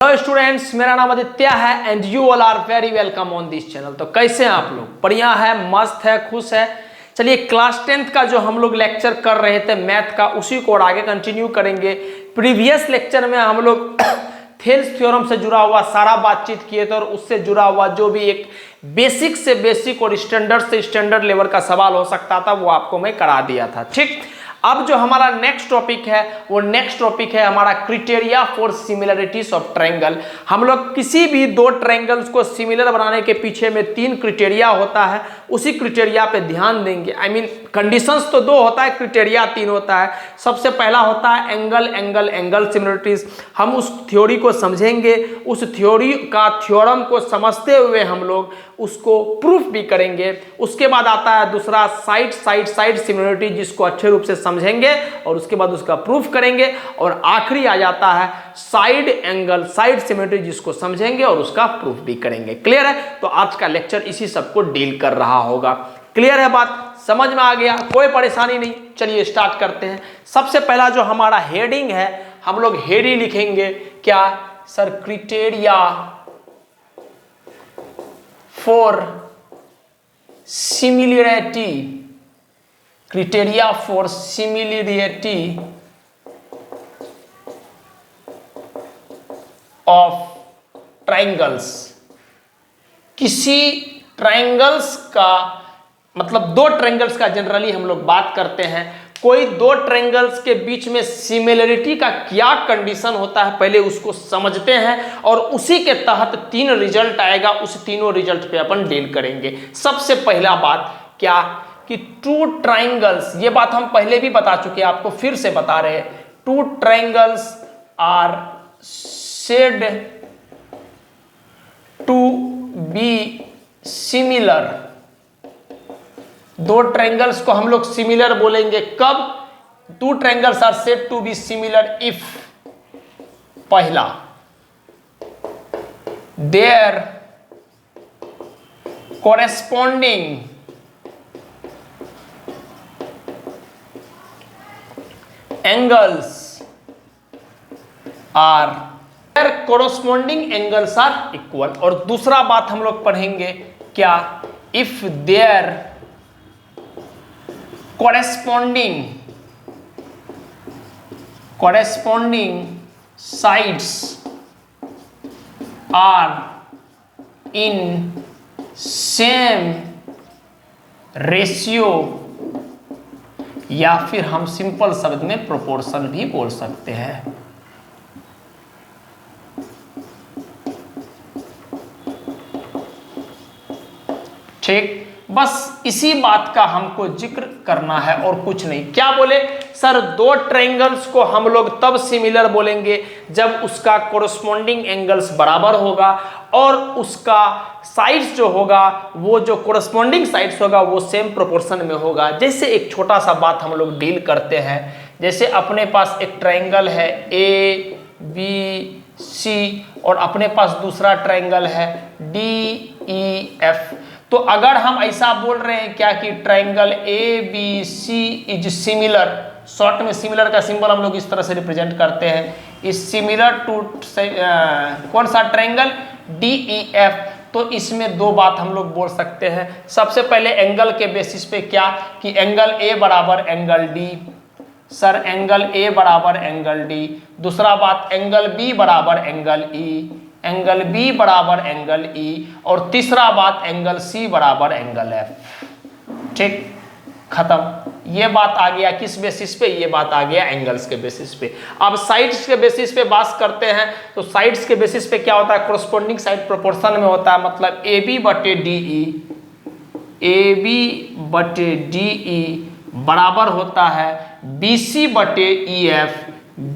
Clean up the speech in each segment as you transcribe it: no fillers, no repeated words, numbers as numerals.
Hello students, मेरा नाम आदित्य है and you all are very welcome on this channel. तो कैसे हैं आप लोग? बढ़िया है, मस्त है, खुश है। चलिए, क्लास 10th का जो हम लोग लेक्चर कर रहे थे मैथ का, उसी को और आगे कंटिन्यू करेंगे। प्रीवियस लेक्चर में हम लोग थेल्स थ्योरम से जुड़ा हुआ सारा बातचीत किए थे और उससे जुड़ा हुआ जो भी एक बेसिक से बेसिक और स्टैंडर्ड से स्टैंडर्ड लेवल का सवाल हो सकता था वो आपको मैं करा दिया था। ठीक, अब जो हमारा नेक्स्ट टॉपिक है वो नेक्स्ट टॉपिक है हमारा criteria for similarities of triangle. हम लोग किसी भी दो ट्रायंगल्स को सिमिलर बनाने के पीछे में 3 क्राइटेरिया होता है, उसी क्राइटेरिया पे ध्यान देंगे। आई मीन कंडीशंस तो 2 होता है, क्राइटेरिया 3 होता है। सबसे पहला होता है एंगल एंगल एंगल सिमिलरिटीज। हम उस थ्योरी को समझेंगे, उस थ्योरी का थ्योरम को समझते हुए हम लोग उसको प्रूफ भी करेंगे। उसके बाद आता है दूसरा साइड साइड साइड सिमिलरिटी, जिसको अच्छे रूप से समझेंगे और उसके बाद उसका प्रूफ करेंगे। और आखिरी आ जाता है साइड एंगल साइड सिमिलरिटी, जिसको समझेंगे और उसका प्रूफ भी करेंगे। क्लियर है? तो आज का लेक्चर इसी सबको डील कर रहा होगा। क्लियर है बात? समझ में आ गया? कोई परेशानी नहीं। चलिए स्टार्ट करते हैं। सबसे पहला जो हमारा हेडिंग है, हम लोग हेडिंग लिखेंगे क्या sir? Criteria for similarity, criteria for similarity of triangles. किसी ट्रायंगल्स का मतलब 2 ट्रायंगल्स का जनरली हम लोग बात करते हैं। कोई 2 ट्रायंगल्स के बीच में सिमिलरिटी का क्या कंडीशन होता है, पहले उसको समझते हैं और उसी के तहत 3 रिजल्ट आएगा। उस तीनों रिजल्ट पे अपन डील करेंगे। सबसे पहला बात क्या कि 2 ट्रायंगल्स, ये बात हम पहले भी बता चुके हैं, आपको फिर से बता रहे हैं। 2 triangles are said to be similar. 2 triangles को हम लोग सिमिलर बोलेंगे कब? 2 triangles are said to be similar if, पहला, their corresponding angles are, their corresponding angles are equal. और दूसरा बात हम लोग पढ़ेंगे क्या? If their corresponding sides are in same ratio, या फिर हम सिंपल शब्द में प्रोपोर्शन भी बोल सकते हैं। ठीक, बस इसी बात का हमको जिक्र करना है और कुछ नहीं। क्या बोले सर? 2 ट्रायंगल्स को हम लोग तब सिमिलर बोलेंगे जब उसका कोरेस्पॉन्डिंग एंगल्स बराबर होगा और उसका साइड्स जो होगा, वो जो कोरेस्पॉन्डिंग साइड्स होगा वो सेम प्रोपोर्शन में होगा। जैसे एक छोटा सा बात हम लोग डील करते हैं। जैसे अपने पास एक ट्रायंगल है ABC और अपने पास दूसरा ट्रायंगल है DEF। तो अगर हम ऐसा बोल रहे हैं क्या कि triangle ABC is similar, short में सिमिलर का सिंबल हम लोग इस तरह से रिप्रेजेंट करते हैं, इज सिमिलर टू कौन सा ट्रायंगल? DEF। तो इसमें 2 बात हम लोग बोल सकते हैं। सबसे पहले एंगल के बेसिस पे क्या कि एंगल A बराबर angle D, sir angle A बराबर एंगल D। दूसरा बात एंगल B बराबर एंगल E, एंगल B बराबर एंगल E। और तीसरा बात एंगल C बराबर एंगल F। ठीक, खत्म। ये बात आ गया किस बेसिस पे? ये बात आ गया एंगल्स के बेसिस पे। अब साइड्स के बेसिस पे बात करते हैं। तो साइड्स के बेसिस पे क्या होता है? कोरेस्पॉन्डिंग साइड प्रोपोर्शन में होता है। मतलब AB बटे DE, AB बटे DE बराबर होता है BC बटे EF,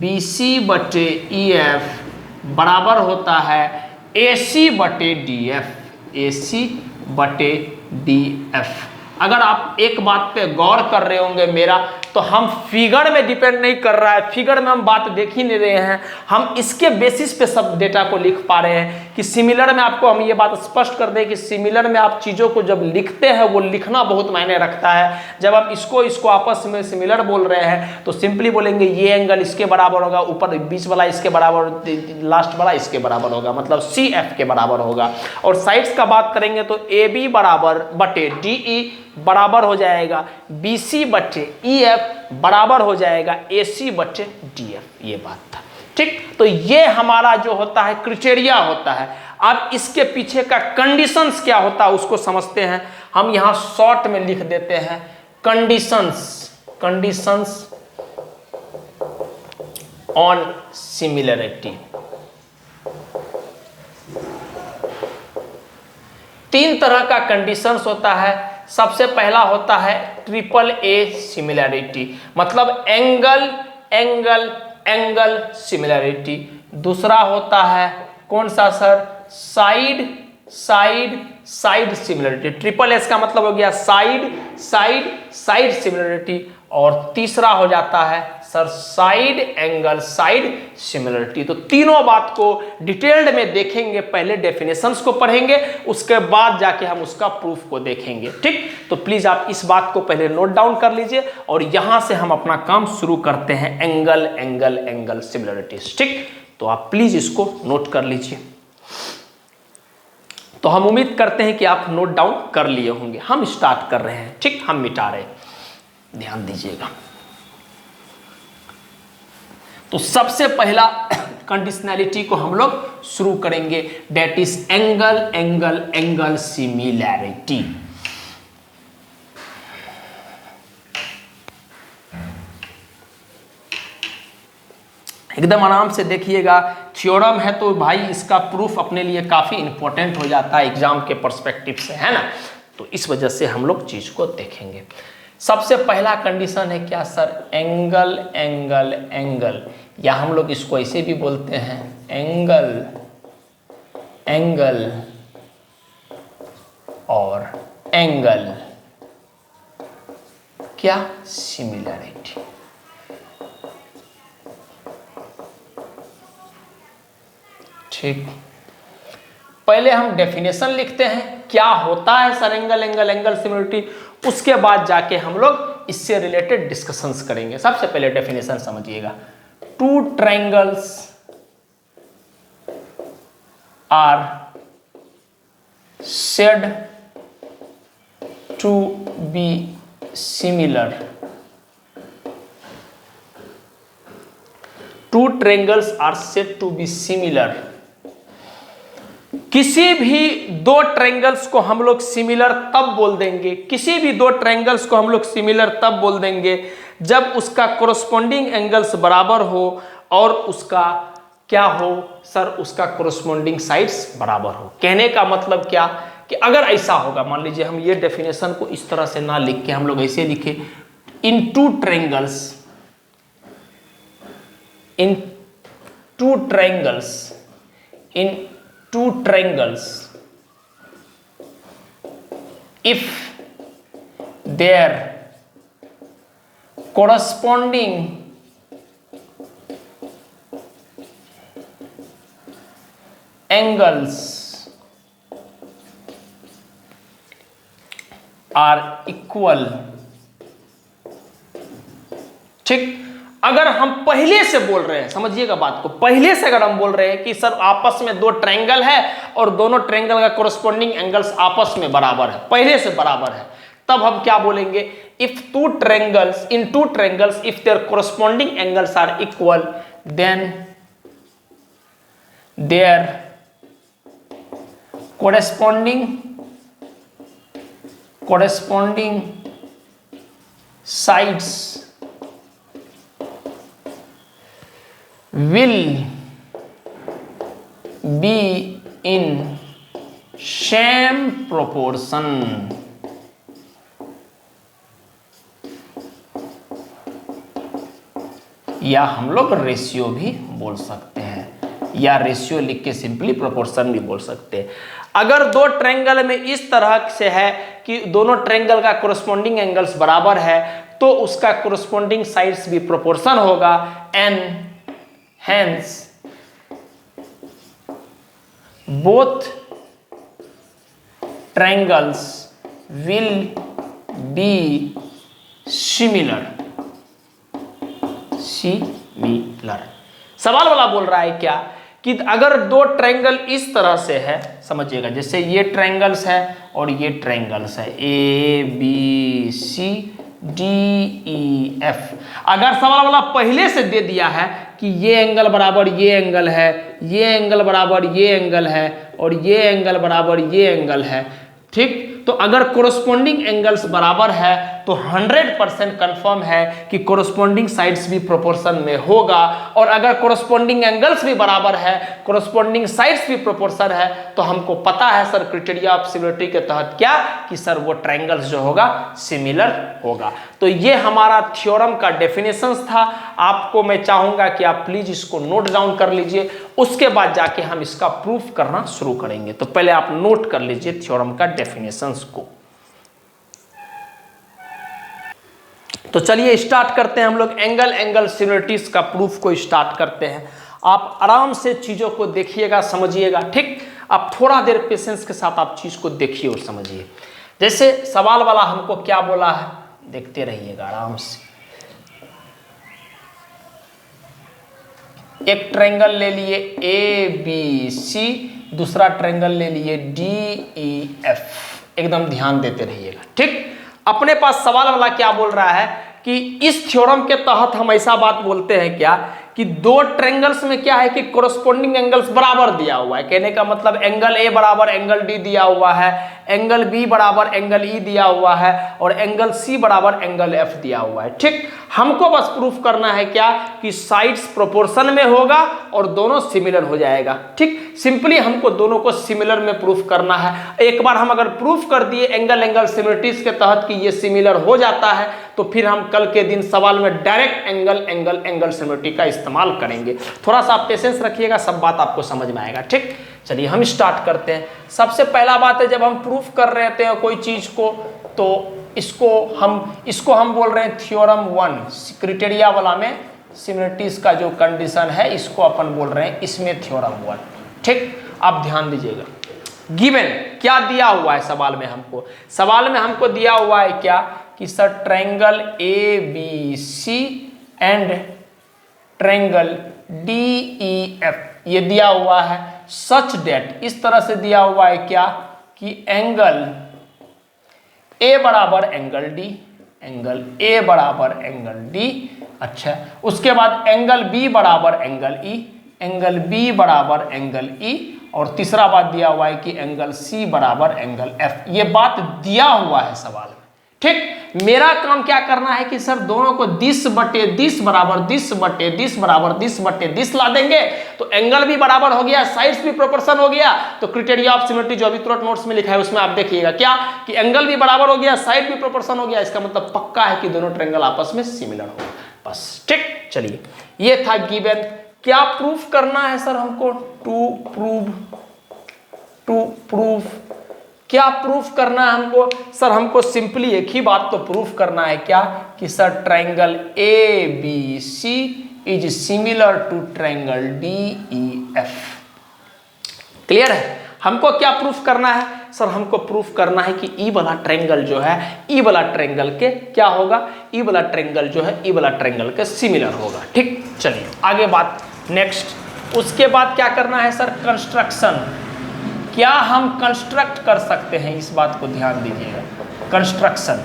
BC बटे EF बराबर होता है AC बटे DF, AC बटे DF। अगर आप एक बात पे गौर कर रहे होंगे मेरा, तो हम फिगर में डिपेंड नहीं कर रहा है, फिगर में हम बात देख ही नहीं रहे हैं, हम इसके बेसिस पे सब डेटा को लिख पा रहे हैं कि सिमिलर में आपको हम ये बात स्पष्ट कर दें कि सिमिलर में आप चीज़ों को जब लिखते हैं वो लिखना बहुत मायने रखता है। जब आप इसको आपस में सिमिलर बोल रहे हैं तो सिंपली बोलेंगे ये एंगल इसके बराबर होगा, ऊपर बीच वाला इसके बराबर, लास्ट वाला इसके बराबर होगा, मतलब CF के बराबर होगा। और साइड्स का बात करेंगे तो AB बराबर बटे DE बराबर हो जाएगा BC बटे EF बराबर हो जाएगा AC बटे DF। ये बात था, ठीक। तो ये हमारा जो होता है क्राइटेरिया होता है। अब इसके पीछे का कंडीशंस क्या होता है उसको समझते हैं। हम यहां शॉर्ट में लिख देते हैं कंडीशंस ऑन सिमिलरिटी। तीन तरह का कंडीशंस होता है। सबसे पहला होता है AAA सिमिलरिटी, मतलब एंगल एंगल एंगल सिमिलरिटी। दूसरा होता है कौन सा sir? Side side side similarity. SSS का मतलब हो गया साइड साइड साइड सिमिलरिटी। और तीसरा हो जाता है sir side angle side similarity. तो तीनों बात को डिटेल्ड में देखेंगे, पहले डेफिनेशंस को पढ़ेंगे, उसके बाद जाके हम उसका प्रूफ को देखेंगे, ठीक। तो प्लीज आप इस बात को पहले नोट डाउन कर लीजिए और यहां से हम अपना काम शुरू करते हैं, एंगल एंगल एंगल सिमिलरिटीज, ठीक। तो आप प्लीज इसको नोट कर लीजिए। तो हम उम्मीद करते हैं कि आप नोट डाउन कर लिए होंगे। हम स्टार्ट कर रहे हैं, ठीक, हम मिटा रहे हैं, ध्यान दीजिएगा। तो सबसे पहला कंडीशनैलिटी को हम लोग शुरू करेंगे, that is angle angle angle similarity. एकदम आराम से देखिएगा, थ्योरम है तो भाई इसका प्रूफ अपने लिए काफी इंपॉर्टेंट हो जाता है एग्जाम के पर्सपेक्टिव से, है ना। तो इस वजह से हम लोग चीज को देखेंगे। सबसे पहला कंडीशन है क्या सर? एंगल एंगल एंगल, या हम लोग इसको ऐसे भी बोलते हैं एंगल एंगल और एंगल क्या? सिमिलरिटी। ठीक, पहले हम डेफिनेशन लिखते हैं क्या होता है sir angle angle angle similarity, उसके बाद जाके हम लोग इससे रिलेटेड डिस्कशंस करेंगे। सबसे पहले डेफिनेशन समझिएगा, two triangles are said to be similar, two triangles are said to be similar। किसी भी दो ट्रायंगल्स को हम लोग सिमिलर तब बोल देंगे, किसी भी दो ट्रायंगल्स को हम लोग सिमिलर तब बोल देंगे जब उसका कोरस्पोंडिंग एंगल्स बराबर हो और उसका क्या हो सर? उसका कोरस्पोंडिंग साइड्स बराबर हो। कहने का मतलब क्या कि अगर ऐसा होगा, मान लीजिए हम ये डेफिनेशन को इस तरह से ना लिख के हम लोग ऐसे लिखे, in two triangles if their corresponding angles are equal, ठीक। अगर हम पहले से बोल रहे हैं, समझिएगा बात को, पहले से अगर हम बोल रहे हैं कि सर आपस में दो ट्रायंगल है और दोनों ट्रायंगल का कोरस्पोंडिंग एंगल्स आपस में बराबर है, पहले से बराबर है, तब हम क्या बोलेंगे? If two triangles if their corresponding angles are equal then their corresponding sides will be in same proportion। या हम लोग रेशियो भी बोल सकते हैं, या रेशियो लिख के सिंपली प्रोपोर्शन भी बोल सकते हैं। अगर दो ट्रायंगल में इस तरह से है कि दोनों ट्रायंगल का कोरस्पोंडिंग एंगल्स बराबर है तो उसका कोरस्पॉन्डिंग साइड्स भी प्रोपोर्शन होगा, and hence both triangles will be similar. सवाल वाला बोल रहा है क्या कि अगर दो ट्रायंगल इस तरह से है, समझिएगा, जैसे ये ट्रायंगल्स है और ये ट्रायंगल्स है A B C D E F. अगर सवाल वाला पहले से दे दिया है कि ये एंगल बराबर ये एंगल है, ये एंगल बराबर ये एंगल है और ये एंगल बराबर ये एंगल है, ठीक, तो अगर कोरस्पॉन्डिंग एंगल्स बराबर है तो 100% कंफर्म है कि कोरस्पॉन्डिंग साइड्स भी प्रोपोर्शन में होगा। और अगर कोरस्पॉन्डिंग एंगल्स भी बराबर है, कोरस्पॉन्डिंग साइड्स भी प्रोपोर्शन है, तो हमको पता है सर क्राइटेरिया ऑफ सिमिलरिटी के तहत क्या कि सर वो ट्रायंगल्स जो होगा सिमिलर होगा। तो ये हमारा थ्योरम का डेफिनेशंस था। आपको मैं चाहूंगा कि आप प्लीज इसको नोट डाउन कर लीजिए, उसके बाद जाके हम इसका प्रूफ करना शुरू करेंगे। तो पहले आप नोट कर लीजिए थ्योरम का डेफिनेशंस को। तो चलिए स्टार्ट करते हैं हम लोग एंगल सिमिलरिटीज का प्रूफ को स्टार्ट करते हैं। आप आराम से चीज़ों को देखिएगा, समझिएगा, ठीक। आप थोड़ा देर पेशेंस के साथ आप चीज़ को देखिए और समझिए। जैसे सवाल वाला हमको क्या बोला है, देखते रहिएगा आराम से। एक ट्रायंगल ले लिए ए बी सी, दूसरा ट्रायंगल ले लिए डी ई एफ, एकदम ध्यान देते रहिएगा, ठीक। अपने पास सवाल वाला क्या बोल रहा है कि इस थ्योरम के तहत हम ऐसा बात बोलते हैं क्या कि दो ट्रायंगल्स में क्या है कि कोरस्पॉन्डिंग एंगल्स बराबर दिया हुआ है। कहने का मतलब एंगल ए बराबर एंगल डी दिया हुआ है, एंगल बी बराबर एंगल ई दिया हुआ है और एंगल सी बराबर एंगल एफ दिया हुआ है, ठीक। हमको बस प्रूफ करना है क्या कि साइड्स प्रोपोर्शन में होगा और दोनों सिमिलर हो जाएगा, ठीक। सिंपली हमको दोनों को सिमिलर में प्रूफ करना है। एक बार हम अगर प्रूफ कर दिए एंगल सिमिलरिटीज के तहत कि ये सिमिलर हो जाता है, तो फिर हम कल के दिन सवाल में डायरेक्ट एंगल सिमिलरिटी का इस्तेमाल करेंगे। थोड़ा सा आप पेशेंस रखिएगा, सब बात आपको समझ में आएगा, ठीक। चलिए हम स्टार्ट करते हैं। सबसे पहला बात है, जब हम प्रूफ कर रहे होते हैं कोई चीज को, तो इसको हम बोल रहे हैं थ्योरम 1। क्राइटेरिया वाला में सिमिलरिटीज का जो कंडीशन है इसको अपन बोल रहे हैं इसमें थ्योरम 1, ठीक। आप ध्यान दीजिएगा। गिवन क्या दिया हुआ है सवाल में हमको दिया हुआ है क्या कि sir triangle A B C and triangle D E F ये दिया हुआ है। सच डेट इस तरह से दिया हुआ है क्या कि एंगल ए बराबर एंगल डी, एंगल ए बराबर एंगल डी, अच्छा, उसके बाद एंगल बी बराबर एंगल ई, एंगल बी बराबर एंगल ई, और तीसरा बात दिया हुआ है कि एंगल सी बराबर एंगल एफ। ये बात दिया हुआ है सवाल में, ठीक। मेरा काम क्या करना है कि सर दोनों को 10/10 बराबर 10/10 बराबर 10/10 ला देंगे तो एंगल भी बराबर हो गया, साइड्स भी प्रोपोर्शन हो गया। तो क्राइटेरिया ऑफ सिमिलरिटी जो अभी तुरंत नोट्स में लिखा है उसमें आप देखिएगा क्या कि एंगल भी बराबर हो गया, साइड भी प्रोपोर्शन हो गया। इसका मतलब पक्का है कि दोनों ट्रायंगल आपस में सिमिलर हो, बस, ठीक। चलिए ये था गिवन। क्या प्रूफ करना है सर हमको? टू प्रूव क्या प्रूफ करना है हमको? सर हमको सिंपली एक ही बात तो प्रूफ करना है क्या कि sir triangle A B C is similar to triangle D E F. Clear है? हमको क्या प्रूफ करना है? सर हमको प्रूफ करना है कि ई वाला ट्रायंगल जो है ई वाला ट्रायंगल के क्या होगा, ई वाला ट्रायंगल जो है ई वाला ट्रायंगल के सिमिलर होगा, ठीक। चलिए आगे बात नेक्स्ट। उसके बाद क्या करना है सर? कंस्ट्रक्शन। क्या हम कंस्ट्रक्ट कर सकते हैं? इस बात को ध्यान दीजिएगा, कंस्ट्रक्शन।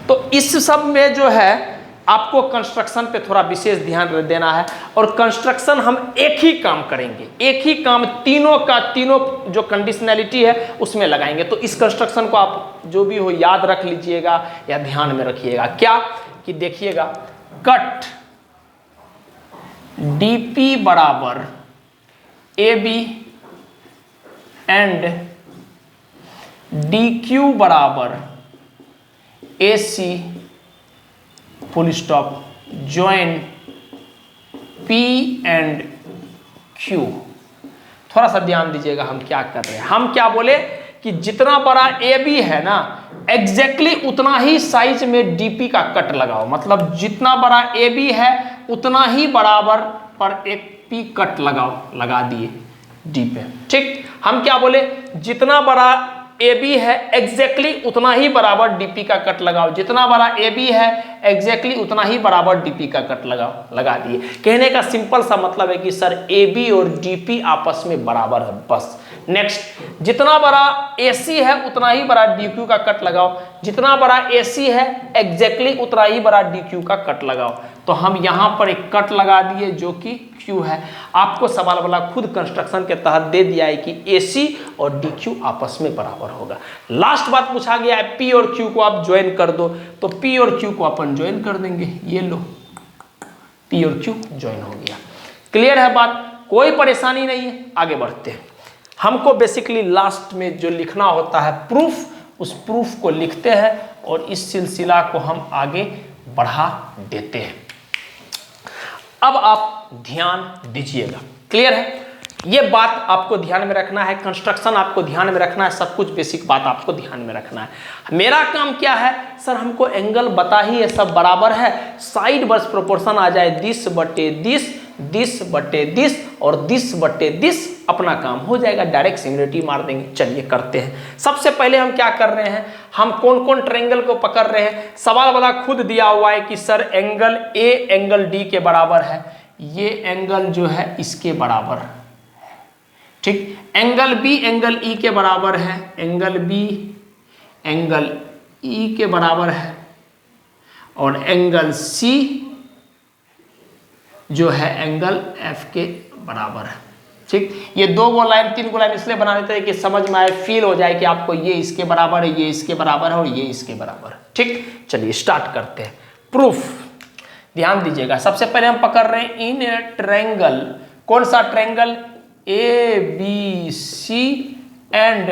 तो इस सब में जो है आपको कंस्ट्रक्शन पे थोड़ा विशेष ध्यान देना है। और कंस्ट्रक्शन हम एक ही काम करेंगे, एक ही काम तीनों का तीनों जो कंडीशनैलिटी है उसमें लगाएंगे। तो इस कंस्ट्रक्शन को आप जो भी हो याद रख लीजिएगा या ध्यान में रखिएगा। क्या कि देखिएगा, कट डीपी बराबर A B and D Q बराबर A C full stop join P and Q. थोड़ा सा ध्यान दीजिएगा हम क्या कर रहे हैं। हम क्या बोले कि जितना बड़ा ए बी है ना एग्जैक्टली उतना ही साइज में डीपी का कट लगाओ। मतलब जितना बड़ा ए बी है उतना ही बराबर पर एक पी कट लगाओ, लगा दिए डी पे। ठीक, हम क्या बोले, जितना बड़ा ए बी है एग्जैक्टली उतना ही बराबर डीपी का कट लगाओ। जितना बड़ा ए बी है एग्जैक्टली उतना ही बराबर डीपी का कट लगाओ, लगा दिए। कहने का सिंपल सा मतलब है कि सर ए बी और डीपी आपस में बराबर है, बस। नेक्स्ट, जितना बड़ा AC है उतना ही बड़ा DQ का कट लगाओ। जितना बड़ा AC है एग्जैक्टली उतना ही बड़ा DQ का कट लगाओ। तो हम यहां पर एक कट लगा दिए जो कि Q है। आपको सवाल वाला खुद कंस्ट्रक्शन के तहत दे दिया है कि AC और DQ आपस में बराबर होगा। लास्ट बात पूछा गया है P और Q को आप ज्वाइन कर दो, तो P और Q को अपन ज्वाइन कर देंगे। ये लो, P और Q ज्वाइन हो गया। क्लियर है बात, कोई परेशानी नहीं है। आगे बढ़ते हैं। हमको बेसिकली लास्ट में जो लिखना होता है प्रूफ, उस प्रूफ को लिखते हैं और इस सिलसिला को हम आगे बढ़ा देते हैं। अब आप ध्यान दीजिएगा, क्लियर है? ये बात आपको ध्यान में रखना है, कंस्ट्रक्शन आपको ध्यान में रखना है, सब कुछ बेसिक बात आपको ध्यान में रखना है। मेरा काम क्या है सर, हमको एंगल बता ही है, सब बराबर है, साइड बस प्रोपोर्शन आ जाए 10/10, 10/10 और 10/10, अपना काम हो जाएगा, डायरेक्ट सिमिलरिटी मार देंगे। चलिए करते हैं। सबसे पहले हम क्या कर रहे हैं, हम कौन कौन ट्रायंगल को पकड़ रहे हैं। सवाल वाला खुद दिया हुआ है कि sir angle A angle D के बराबर है, ये एंगल जो है इसके बराबर है। ठीक, एंगल बी एंगल ई के बराबर है, एंगल बी एंगल ई के बराबर है, और एंगल सी जो है एंगल एफ के बराबर है। ठीक, ये 2 गो लाइन 3 गो लाइन इसलिए बना देते हैं कि समझ में आए, फील हो जाए कि आपको ये इसके बराबर है, ये इसके बराबर है और ये इसके बराबर है। ठीक, चलिए स्टार्ट करते हैं। प्रूफ, ध्यान दीजिएगा। सबसे पहले हम पकड़ रहे हैं इन ए ट्रायंगल, कौन सा triangle, A B C and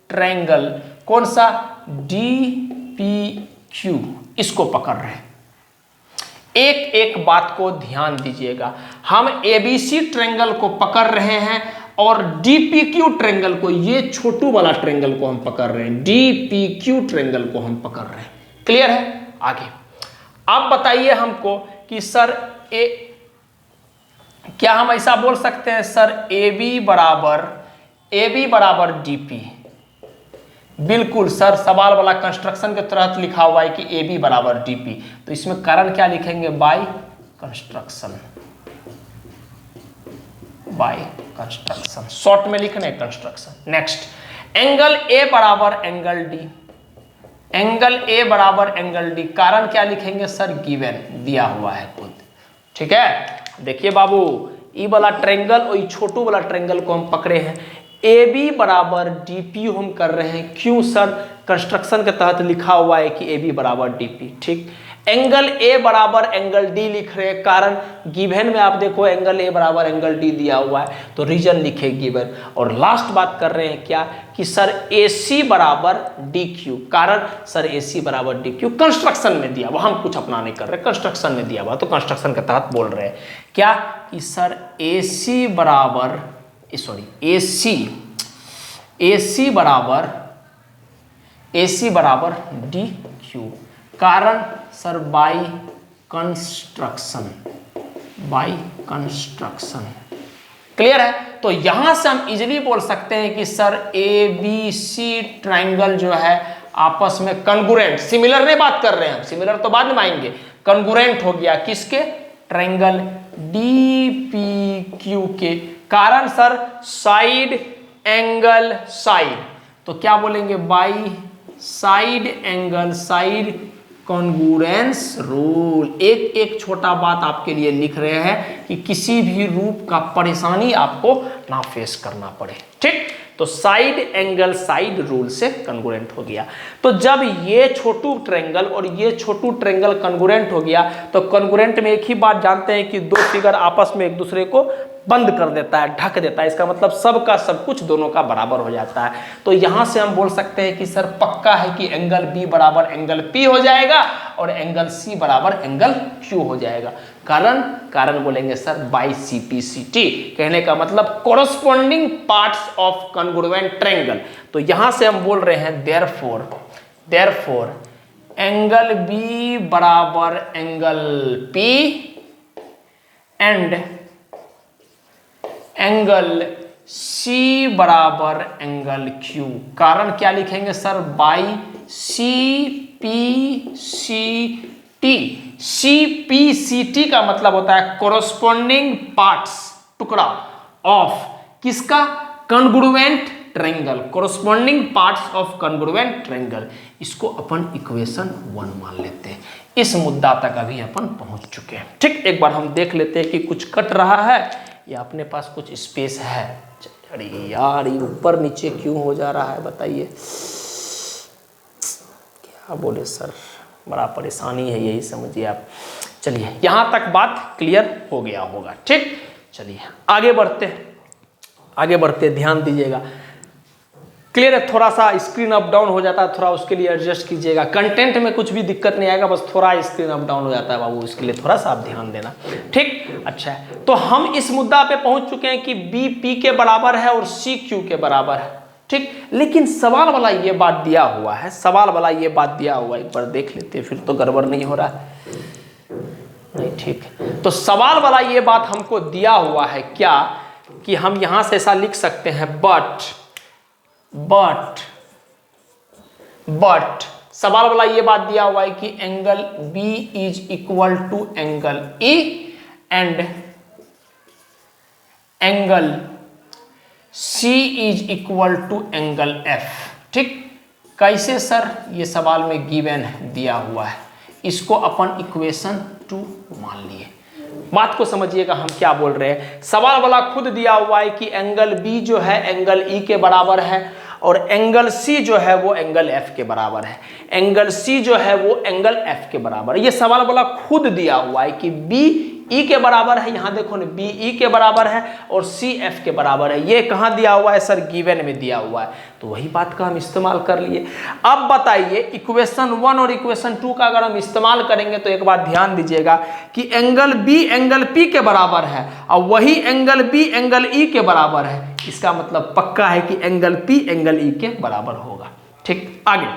triangle कौन सा, डी पी क्यू, इसको पकड़ रहे हैं। एक एक बात को ध्यान दीजिएगा, हम एबीसी ट्रायंगल को पकड़ रहे हैं और डीपीक्यू ट्रायंगल को, ये छोटू वाला ट्रायंगल को हम पकड़ रहे हैं, डीपीक्यू ट्रायंगल को हम पकड़ रहे हैं। क्लियर है? आगे आप बताइए हमको कि सर क्या हम ऐसा बोल सकते हैं सर ए बी बराबर डीपी? बिल्कुल सर, सवाल वाला कंस्ट्रक्शन के तहत लिखा हुआ है कि ए बी बराबर डीपी, तो इसमें कारण क्या लिखेंगे, by construction, by construction, short में लिखने कंस्ट्रक्शन। नेक्स्ट, एंगल ए बराबर एंगल डी, एंगल ए बराबर एंगल डी, कारण क्या लिखेंगे सर, गिवन दिया हुआ है खुद। ठीक है, देखिए बाबू, ई वाला ट्रायंगल और ई छोटू वाला ट्रायंगल को हम पकड़े हैं, ए बी बराबर डी पी हम कर रहे हैं। क्यों सर, कंस्ट्रक्शन के तहत लिखा हुआ है कि ए बी बराबर डी पी। ठीक, एंगल ए बराबर एंगल डी लिख रहे हैं, कारण गिवन में आप देखो एंगल ए बराबर एंगल डी दिया हुआ है, तो रीजन लिखे गिवन। और लास्ट बात कर रहे हैं क्या कि सर ए सी बराबर डी क्यू, कारण सर ए सी बराबर डी क्यू कंस्ट्रक्शन में दिया हुआ, हम कुछ अपना नहीं कर रहे, कंस्ट्रक्शन में दिया हुआ, तो कंस्ट्रक्शन के तहत बोल रहे हैं क्या कि सर ए सी बराबर, सॉरी ए सी बराबर डी क्यू, कारण सर बाय कंस्ट्रक्शन, क्लियर है? तो यहां से हम इजीली बोल सकते हैं कि sir A B C triangle जो है आपस में कॉन्ग्रुएंट, सिमिलर नहीं बात कर रहे हैं हम, सिमिलर तो बाद में आएंगे, कॉन्ग्रुएंट हो गया किसके, ट्रायंगल डी पी क्यू के, कारण सर साइड एंगल साइड, तो क्या बोलेंगे, by side angle side congruence rule. एक एक छोटा बात आपके लिए लिख रहे हैं कि किसी भी रूप का परेशानी आपको ना फेस करना पड़े। ठीक, तो साइड एंगल साइड रूल से कॉन्ग्रुएंट हो गया। तो जब ये छोटू ट्रायंगल और ये छोटू ट्रायंगल कॉन्ग्रुएंट हो गया, तो कॉन्ग्रुएंट में एक ही बात जानते हैं कि 2 फिगर आपस में एक दूसरे को बंद कर देता है, ढक देता है, इसका मतलब सब का सब कुछ दोनों का बराबर हो जाता है। तो यहां से हम बोल सकते हैं कि सर पक्का है कि एंगल बी बराबर एंगल पी हो जाएगा और एंगल सी बराबर एंगल क्यू हो जाएगा। कारण बोलेंगे सर बाई CPCT। कहने का मतलब corresponding parts of congruent triangle. तो यहां से हम बोल रहे हैं देयरफॉर एंगल B बराबर angle P and angle C बराबर एंगल Q। कारण क्या लिखेंगे सर? By CPCT। CPCT का मतलब होता है कोरोस्पोंडिंग पार्ट्स, टुकड़ा ऑफ किसका? Congruent triangle, corresponding parts of congruent triangle. इसको अपन इक्वेशन 1 मान लेते हैं। इस मुद्दा तक अभी अपन पहुंच चुके हैं। ठीक, एक बार हम देख लेते हैं कि कुछ कट रहा है या अपने पास कुछ स्पेस है। अरे यार, ये ऊपर नीचे क्यों हो जा रहा है बताइए, क्या बोले सर, बड़ा परेशानी है, यही समझिए आप। चलिए, यहां तक बात क्लियर हो गया होगा। ठीक, चलिए आगे बढ़ते ध्यान दीजिएगा। क्लियर है? थोड़ा सा स्क्रीन अप डाउन हो जाता है, थोड़ा उसके लिए एडजस्ट कीजिएगा। कंटेंट में कुछ भी दिक्कत नहीं आएगा, बस थोड़ा स्क्रीन अप डाउन हो जाता है बाबू, इसके लिए थोड़ा सा आप ध्यान देना। ठीक, अच्छा है। तो हम इस मुद्दा पे पहुंच चुके हैं कि B P के बराबर है और C Q के बराबर है। ठीक, लेकिन सवाल वाला ये बात दिया हुआ है, एक बार देख लेते हैं, फिर तो गड़बड़ नहीं हो रहा है। नहीं, ठीक। तो सवाल वाला ये बात हमको दिया हुआ है क्या, कि हम यहां से ऐसा लिख सकते हैं बट सवाल वाला ये बात दिया हुआ है कि angle B is equal to angle E and angle C is equal to angle F। ठीक, कैसे सर? ये सवाल में गिवन दिया हुआ है, इसको अपन इक्वेशन 2 मान लिए। बात को समझिएगा हम क्या बोल रहे हैं। सवाल वाला खुद दिया हुआ है कि एंगल B जो है एंगल E के बराबर है और एंगल C जो है वो एंगल F के बराबर है, एंगल C जो है वो एंगल F के बराबर है। ये सवाल वाला खुद दिया हुआ है कि B E के बराबर है, यहां देखो ना, B E के बराबर है और C F के बराबर है। ये कहां दिया हुआ है सर? गिवन में दिया हुआ है। तो वही बात का हम इस्तेमाल कर लिए। अब बताइए, इक्वेशन 1 और इक्वेशन 2 का अगर हम इस्तेमाल करेंगे तो एक बात ध्यान दीजिएगा कि एंगल B एंगल P के बराबर है और वही एंगल B एंगल E के बराबर है। इसका मतलब पक्का है कि एंगल P एंगल E के बराबर होगा। ठीक, आगे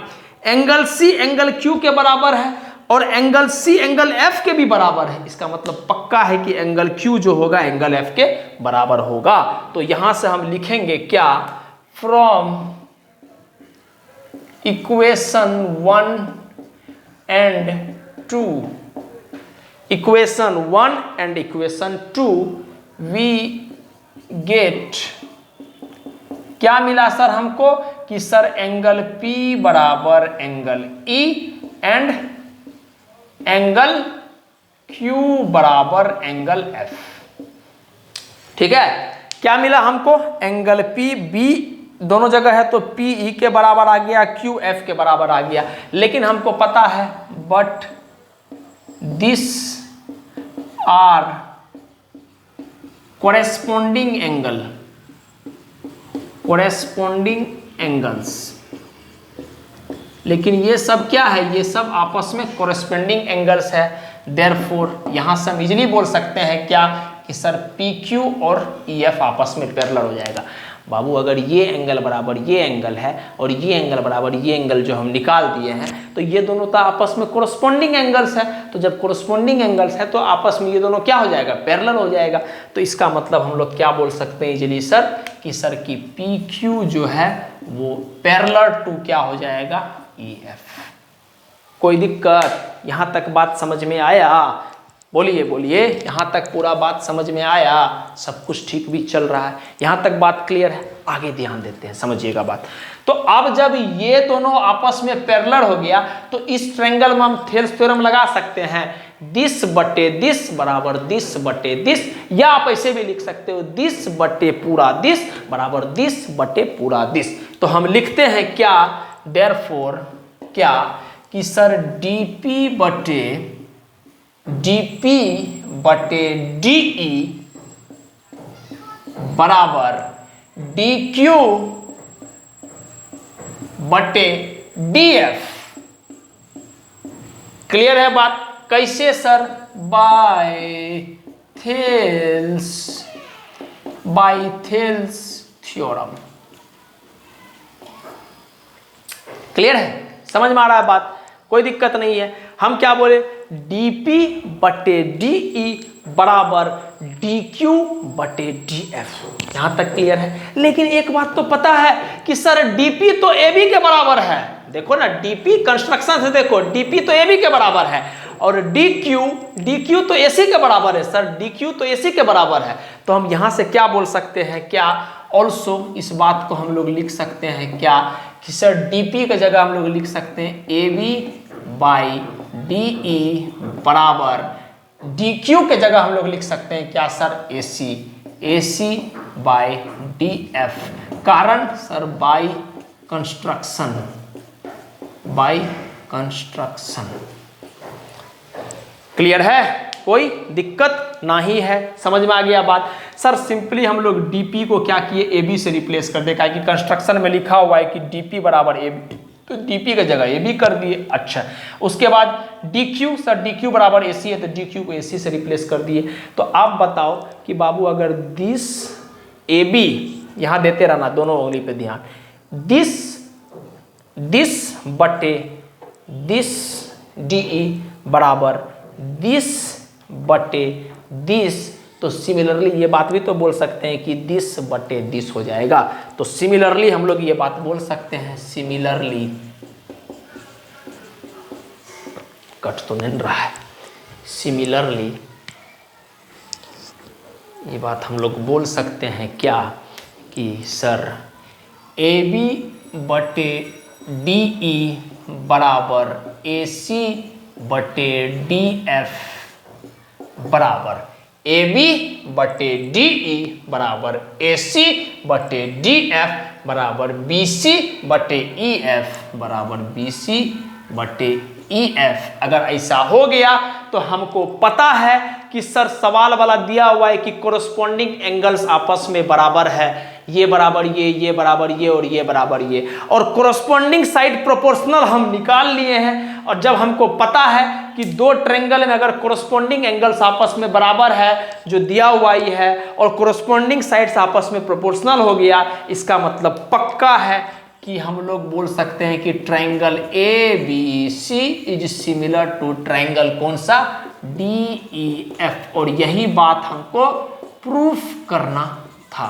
एंगल C एंगल Q के बराबर है और एंगल C एंगल F के भी बराबर है। इसका मतलब पक्का है कि एंगल Q जो होगा एंगल F के बराबर होगा। तो यहां से हम लिखेंगे क्या? From equation 1 and 2, equation 1 and equation 2 we get, क्या मिला सर हमको? कि सर एंगल P बराबर angle E and angle Q बराबर एंगल F। ठीक है, क्या मिला हमको? एंगल P B दोनों जगह है तो P E के बराबर आ गया, Q F के बराबर आ गया। लेकिन हमको पता है but this are corresponding angles. लेकिन ये सब क्या है? ये सब आपस में कोरेस्पोंडिंग एंगल्स है। देयरफॉर यहां से हम इजीली बोल सकते हैं क्या, कि सर PQ और EF आपस में पैरेलल हो जाएगा। बाबू, अगर ये एंगल बराबर ये एंगल है और ये एंगल बराबर ये एंगल जो हम निकाल दिए हैं, तो ये दोनों तो आपस में कोरेस्पोंडिंग एंगल्स है। तो जब कोरेस्पोंडिंग एंगल्स है तो आपस में ये दोनों क्या हो जाएगा? पैरेलल हो जाएगा। तो इसका मतलब हम लोग क्या बोल सकते हैं इजीली सर, कि सर की PQ जो है वो पैरेलल टू क्या हो जाएगा? EF। कोई दिक्कत? यहां तक बात समझ में आया? बोलिए, यहां तक पूरा बात समझ में आया? सब कुछ ठीक भी चल रहा है? यहां तक बात क्लियर है? आगे ध्यान देते हैं, समझिएगा बात। तो अब जब ये दोनों आपस में पैरेलल हो गया तो इस ट्रायंगल में हम थेल्स थ्योरम लगा सकते हैं, दिस बटे दिस बराबर दिस बटे दिस, या आप ऐसे भी लिख सकते हो दिस बटे पूरा दिस बराबर दिस बटे पूरा दिस। तो हम लिखते हैं क्या? देयरफॉर क्या, कि सर DP बटे DE बराबर DQ बटे DF। क्लियर है बात? कैसे sir? By Thales theorem. Clear है? समझ में आ रहा है बात? कोई दिक्कत नहीं है। हम क्या बोले? dp बटे de बराबर dq बटे df। यहां तक क्लियर है? लेकिन एक बात तो पता है कि सर dp तो ab के बराबर है। देखो ना, dp कंस्ट्रक्शन से देखो, dp तो ab के बराबर है और dq तो ac के बराबर है। सर dq तो ac के बराबर है, तो हम यहां से क्या बोल सकते हैं? क्या ऑल्सो इस बात को हम लोग लिख सकते हैं क्या कि सर dp की जगह हम लोग लिख सकते हैं ab बाई de बराबर dq के जगह हम लोग लिख सकते हैं क्या सर? ac by df। कारण सर बाई कंस्ट्रक्शन। क्लियर है? कोई दिक्कत नहीं है? समझ में आ गया बात? सर सिंपली हम लोग dp को क्या किए? ab से रिप्लेस कर दे, कि कंस्ट्रक्शन में लिखा हुआ है कि dp बराबर ab, तो dp की जगह ab कर दिए। अच्छा, उसके बाद dq, सर dq बराबर ac है तो dq को ac से रिप्लेस कर दिए। तो आप बताओ कि बाबू अगर दिस ab, यहां देते रहना दोनों उंगली पे ध्यान, दिस बटे दिस de बराबर दिस बटे दिस, तो सिमिलरली ये बात भी तो बोल सकते हैं कि दिस बटे दिस हो जाएगा। तो सिमिलरली हम लोग ये बात बोल सकते हैं, सिमिलरली कट तो नहीं रहा है, सिमिलरली ये बात हम लोग बोल सकते हैं क्या कि सर AB बटे DE बराबर AC बटे DF बराबर AB बटे DE बराबर AC बटे DF बराबर BC बटे EF बराबर BC बटे EF। अगर ऐसा हो गया तो हमको पता है कि सर सवाल वाला दिया हुआ है कि कोरस्पॉन्डिंग एंगल्स आपस में बराबर है, ये बराबर ये बराबर ये और ये बराबर ये, और कोरस्पॉन्डिंग साइड प्रोपोर्शनल हम निकाल लिए हैं। और जब हमको पता है कि दो ट्रायंगल में अगर कोरस्पॉन्डिंग एंगल्स आपस में बराबर है जो दिया हुआ ही है और कोरस्पॉन्डिंग साइड्स आपस में प्रोपोर्शनल हो गया, इसका मतलब पक्का है कि हम लोग बोल सकते हैं कि triangle ABC is similar to triangle कौन सा? DEF। और यही बात हमको प्रूफ करना था।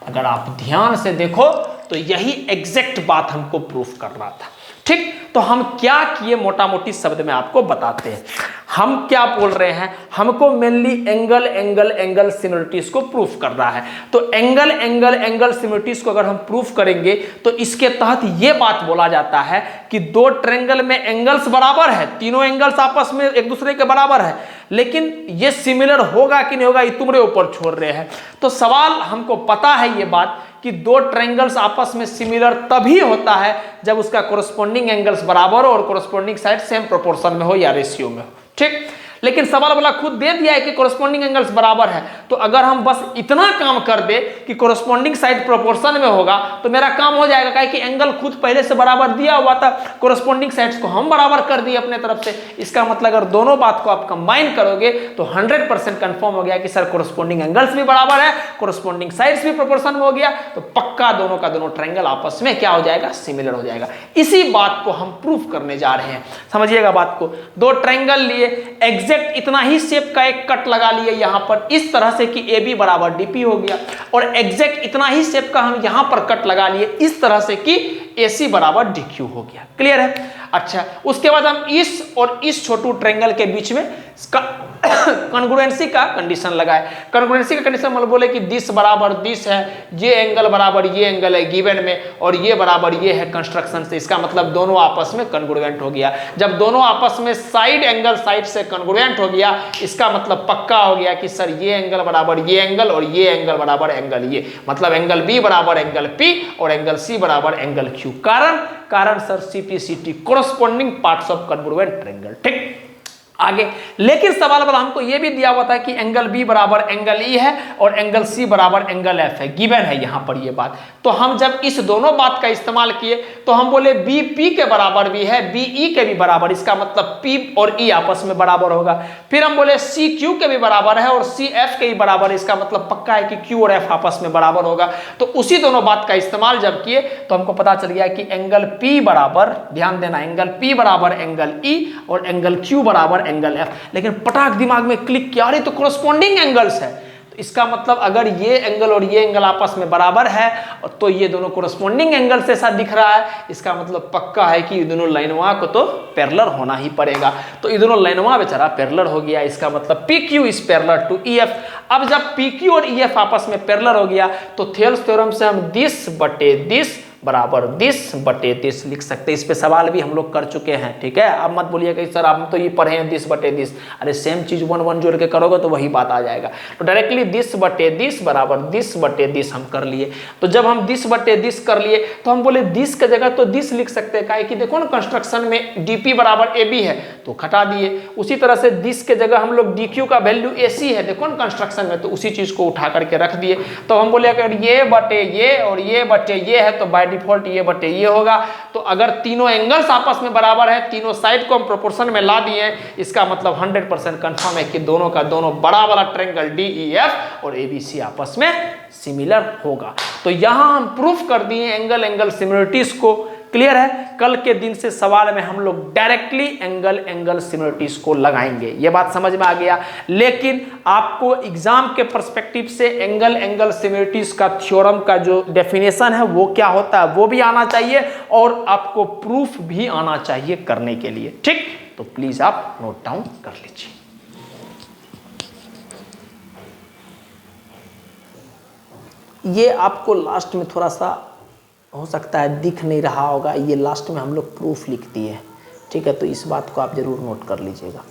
अगर आप ध्यान से देखो तो यही एग्जैक्ट बात हमको प्रूफ करना था। ठीक, तो हम क्या किए मोटा मोटी शब्द में आपको बताते हैं। हम क्या बोल रहे हैं? हमको मेनली एंगल सिमिलरिटीज को प्रूफ करना है। तो एंगल सिमिलरिटीज को अगर हम प्रूफ करेंगे तो इसके तहत ये बात बोला जाता है कि दो ट्रायंगल में एंगल्स बराबर है, तीनों एंगल्स आपस में एक दूसरे के बराबर है, लेकिन ये सिमिलर होगा कि नहीं होगा ये तुम्हारे ऊपर छोड़ रहे हैं। तो सवाल हमको पता है ये बात कि दो ट्रायंगल्स आपस में सिमिलर तभी होता है जब उसका कोरस्पॉन्डिंग एंगल्स बराबर हो और कोरस्पॉन्डिंग साइड सेम प्रोपोर्शन में हो या रेशियो में हो। ठीक, लेकिन सवाल वाला खुद दे दिया है कि कोरस्पॉन्डिंग एंगल्स बराबर है, तो अगर हम बस इतना काम कर दे कि कोरस्पॉन्डिंग साइड प्रोपोर्शन में होगा तो मेरा काम हो जाएगा। काहे कि एंगल खुद पहले से बराबर दिया हुआ था, कोरस्पॉन्डिंग साइड्स को हम बराबर कर दिए अपने तरफ से। इसका मतलब अगर दोनों बात को आप कंबाइन करोगे तो 100% कंफर्म हो गया कि सर कोरस्पॉन्डिंग एंगल्स भी बराबर है, कोरस्पॉन्डिंग साइड्स भी प्रोपोर्शन में हो गया, तो पक्का दोनों का दोनों ट्रायंगल आपस में क्या हो जाएगा? सिमिलर हो जाएगा। इसी बात को हम प्रूफ करने जा रहे हैं। समझिएगा बात को। दो ट्रायंगल लिए, एग्जैक्ट इतना ही शेप का एक कट लगा लिए यहां पर इस तरह से कि AB बराबर DP हो गया, और एग्जैक्ट इतना ही शेप का हम यहां पर कट लगा लिए इस तरह से कि AC बराबर DQ हो गया। क्लियर है? अच्छा, उसके बाद हम इस और इस छोटू ट्रायंगल के बीच में कॉन्ग्रुएंसी का कंडीशन लगाए। कॉन्ग्रुएंसी का कंडीशन मतलब बोले कि दिस बराबर दिस है, ये एंगल बराबर ये एंगल है गिवन में, और ये बराबर ये है कंस्ट्रक्शन से। इसका मतलब दोनों आपस में कॉन्ग्रुएंट हो गया। जब दोनों आपस में साइड एंगल साइड से कॉन्ग्रुएंट हो गया, इसका मतलब पक्का हो गया कि सर ये एंगल बराबर ये एंगल और ये एंगल बराबर एंगल ये, मतलब एंगल B बराबर एंगल P और एंगल C बराबर एंगल Q। कारण sir CPCT corresponding parts of congruent triangle. ठीक, आगे। लेकिन सवाल पर हमको यह भी दिया हुआ था कि एंगल बी बराबर एंगल ई है और एंगल सी बराबर एंगल एफ है, गिवन है यहां पर ये बात। तो हम जब इस दोनों बात का इस्तेमाल किए तो हम बोले बी पी के बराबर भी है, बी ई के भी बराबर, इसका मतलब पी और ई आपस में बराबर होगा। फिर हम बोले सी क्यू के भी बराबर है और सी एफ के भी बराबर है, इसका मतलब पक्का है कि क्यू और एफ आपस में बराबर होगा। तो उसी दोनों बात का इस्तेमाल जब किए तो हमको पता चल गया कि एंगल पी बराबर, ध्यान देना, एंगल पी बराबर एंगल ई और एंगल क्यू बराबर एंगल एफ। लेकिन पटाख दिमाग में क्लिक किया, अरे तो कोरस्पॉन्डिंग एंगल्स है, तो इसका मतलब अगर ये एंगल और ये एंगल आपस में बराबर है तो ये दोनों कोरस्पॉन्डिंग एंगल से ऐसा दिख रहा है, इसका मतलब पक्का है कि ये दोनों लाइनवा को तो पैरेलल होना ही पड़ेगा। तो ये दोनों लाइनवा बेचारा पैरेलल हो गया, इसका मतलब P Q is parallel to E F. अब जब पी क्यू और ई एफ आपस में पैरेलल हो गया तो थेल्स थ्योरम से हम दिस बटे दिस बराबर दिस बटे दिस लिख सकते हैं। इस पे सवाल भी हम लोग कर चुके हैं, ठीक है। अब मत बोलिए कि सर आप तो ये पढ़े हैं दिस बटे दिस, अरे सेम चीज 1 1 जोड़ के करोगे तो वही बात आ जाएगा। तो डायरेक्टली दिस बटे दिस बराबर दिस बटे दिस हम कर लिए। तो जब हम दिस बटे दिस कर लिए तो हम बोले दिस की जगह तो दिस लिख सकते हैं, काहे कि देखो ना कंस्ट्रक्शन में डीपी बराबर ए बी है तो घटा दिए। उसी तरह से दिस के जगह हम लोग डी क्यू का वैल्यू ए सी है, देखो ना कंस्ट्रक्शन में, तो उसी चीज को उठा करके रख दिए। तो हम बोले अगर ये बटे ये और ये बटे ये है तो बाय डिफॉल्ट ये बटे ये होगा। तो अगर तीनों एंगल्स आपस में बराबर है, तीनों साइड को हम प्रोपोर्शन में ला दिए, इसका मतलब 100% कंफर्म है कि दोनों का दोनों बड़ा वाला ट्रायंगल डी ई एफ और ए बी सी आपस में सिमिलर होगा। तो यहां हम प्रूफ कर दिए एंगल एंगल सिमिलरिटीज को। क्लियर है, कल के दिन से सवाल में हम लोग डायरेक्टली एंगल एंगल सिमिलरिटीज को लगाएंगे, ये बात समझ में आ गया। लेकिन आपको एग्जाम के पर्सपेक्टिव से एंगल एंगल सिमिलरिटीज का थ्योरम का जो डेफिनेशन है वो क्या होता है वो भी आना चाहिए और आपको प्रूफ भी आना चाहिए करने के लिए, ठीक। तो प्लीज आप नोट डाउन कर लीजिए। ये आपको लास्ट में थोड़ा सा हो सकता है दिख नहीं रहा होगा, ये लास्ट में हम लोग प्रूफ लिख दिए, ठीक है। तो इस बात को आप जरूर नोट कर लीजिएगा।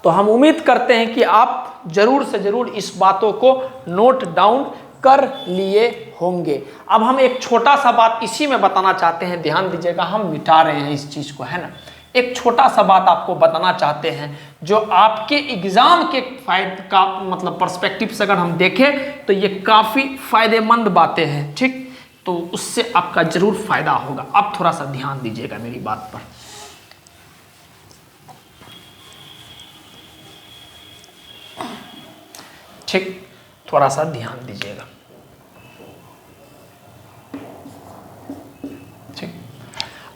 तो हम उम्मीद करते हैं कि आप जरूर से जरूर इस बातों को नोट डाउन कर लिए होंगे। अब हम एक छोटा सा बात इसी में बताना चाहते हैं, ध्यान दीजिएगा, हम मिटा रहे हैं इस चीज को, है ना। एक छोटा सा बात आपको बताना चाहते हैं जो आपके एग्जाम के फायदे का मतलब पर्सपेक्टिव से अगर हम देखें तो ये काफी फायदेमंद बातें हैं, ठीक। तो उससे आपका जरूर फायदा होगा। आप थोड़ा सा ध्यान दीजिएगा मेरी बात पर। ठीक, थोड़ा सा ध्यान दीजिएगा, ठीक।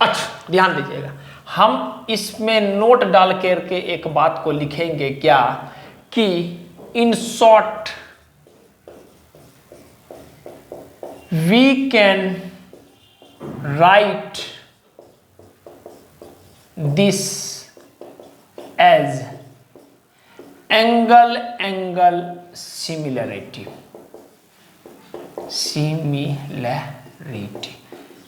अच्छा ध्यान दीजिएगा, हम इसमें नोट डाल करके एक बात को लिखेंगे क्या कि in short we can write this as angle angle similarity.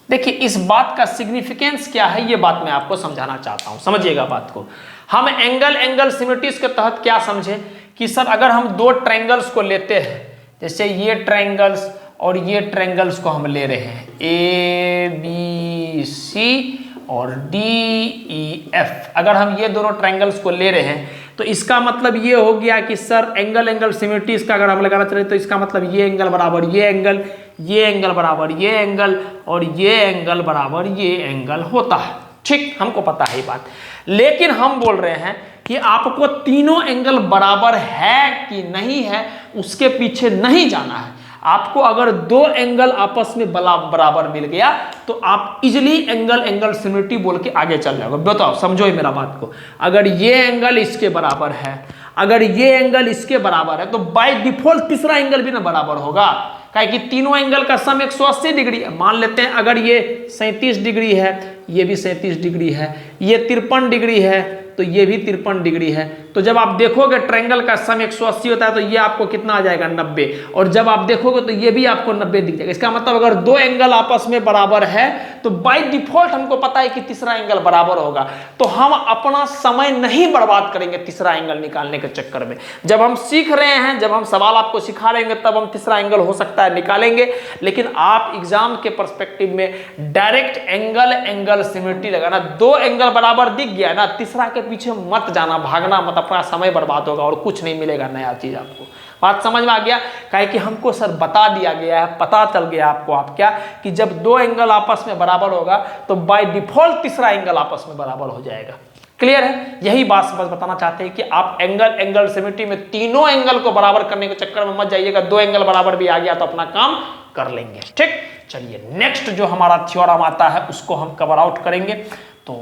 देखिए इस बात का सिग्निफिकेंस क्या है, ये बात मैं आपको समझाना चाहता हूं, समझिएगा बात को। हम एंगल एंगल सिमिलरिटीज के तहत क्या समझे कि सर अगर हम दो ट्रायंगल्स को लेते हैं, जैसे ये ट्रायंगल्स और ये ट्रायंगल्स को हम ले रहे हैं ए बी सी और डी ई एफ, अगर हम ये दोनों ट्रायंगल्स को ले रहे हैं तो इसका मतलब ये हो गया कि सर एंगल एंगल सिमिलरिटीज का अगर हम लगाना चाह रहे तो इसका मतलब ये एंगल बराबर ये एंगल, ये एंगल बराबर ये एंगल और ये एंगल बराबर ये एंगल होता है, ठीक। हमको पता है ये बात। लेकिन हम बोल रहे हैं कि आपको तीनों एंगल बराबर है कि नहीं है उसके पीछे नहीं जाना है। आपको अगर दो एंगल आपस में बराबर मिल गया तो आप इजिली एंगल एंगल सिमिलरिटी बोल के आगे चल जाओगे। बताओ, समझो मेरा बात को। अगर ये एंगल इसके बराबर है, अगर ये एंगल इसके बराबर है तो बाय डिफॉल्ट तीसरा एंगल भी ना बराबर होगा, काहे कि तीनों एंगल का सम 180 डिग्री है। मान लेते हैं अगर ये 37 डिग्री है, ये भी 37 डिग्री है, ये 53 डिग्री है तो ये भी 53 डिग्री है, तो जब आप देखोगे ट्रायंगल का सम 180 होता है तो ये आपको कितना आ जाएगा 90, और जब आप देखोगे तो ये भी आपको 90 दिख जाएगा। इसका मतलब अगर दो एंगल आपस में बराबर है तो बाय डिफॉल्ट हमको पता है कि तीसरा एंगल बराबर होगा, तो हम अपना समय नहीं बर्बाद करेंगे तीसरा एंगल निकालने के चक्कर में। जब हम सीख रहे हैं, जब हम सवाल आपको सिखा रहे हैं, तब हम तीसरा एंगल हो सकता है निकालेंगे, लेकिन आप एग्जाम के पर्सपेक्टिव में डायरेक्ट एंगल सिमिट्री लगाना। दो एंगल बराबर दिख गया ना, तीसरा के पीछे मत जाना, भागना मत, अपना समय बर्बाद होगा और कुछ नहीं मिलेगा नया चीज आपको। बात समझ में आ गया? काहे कि हमको सर बता दिया गया है, पता चल गया आपको आप क्या कि जब दो एंगल आपस में बराबर होगा तो बाय डिफॉल्ट तीसरा एंगल आपस में बराबर हो जाएगा। क्लियर है? यही बात बस बताना चाहते हैं कि आप एंगल सिमिट्री में तीनों एंगल को बराबर करने के चक्कर में मत जाइएगा। दो एंगल बराबर भी आ गया तो अपना काम कर लेंगे। ठीक, चलिए नेक्स्ट जो हमारा थ्योरम आता है उसको हम कवर आउट करेंगे, तो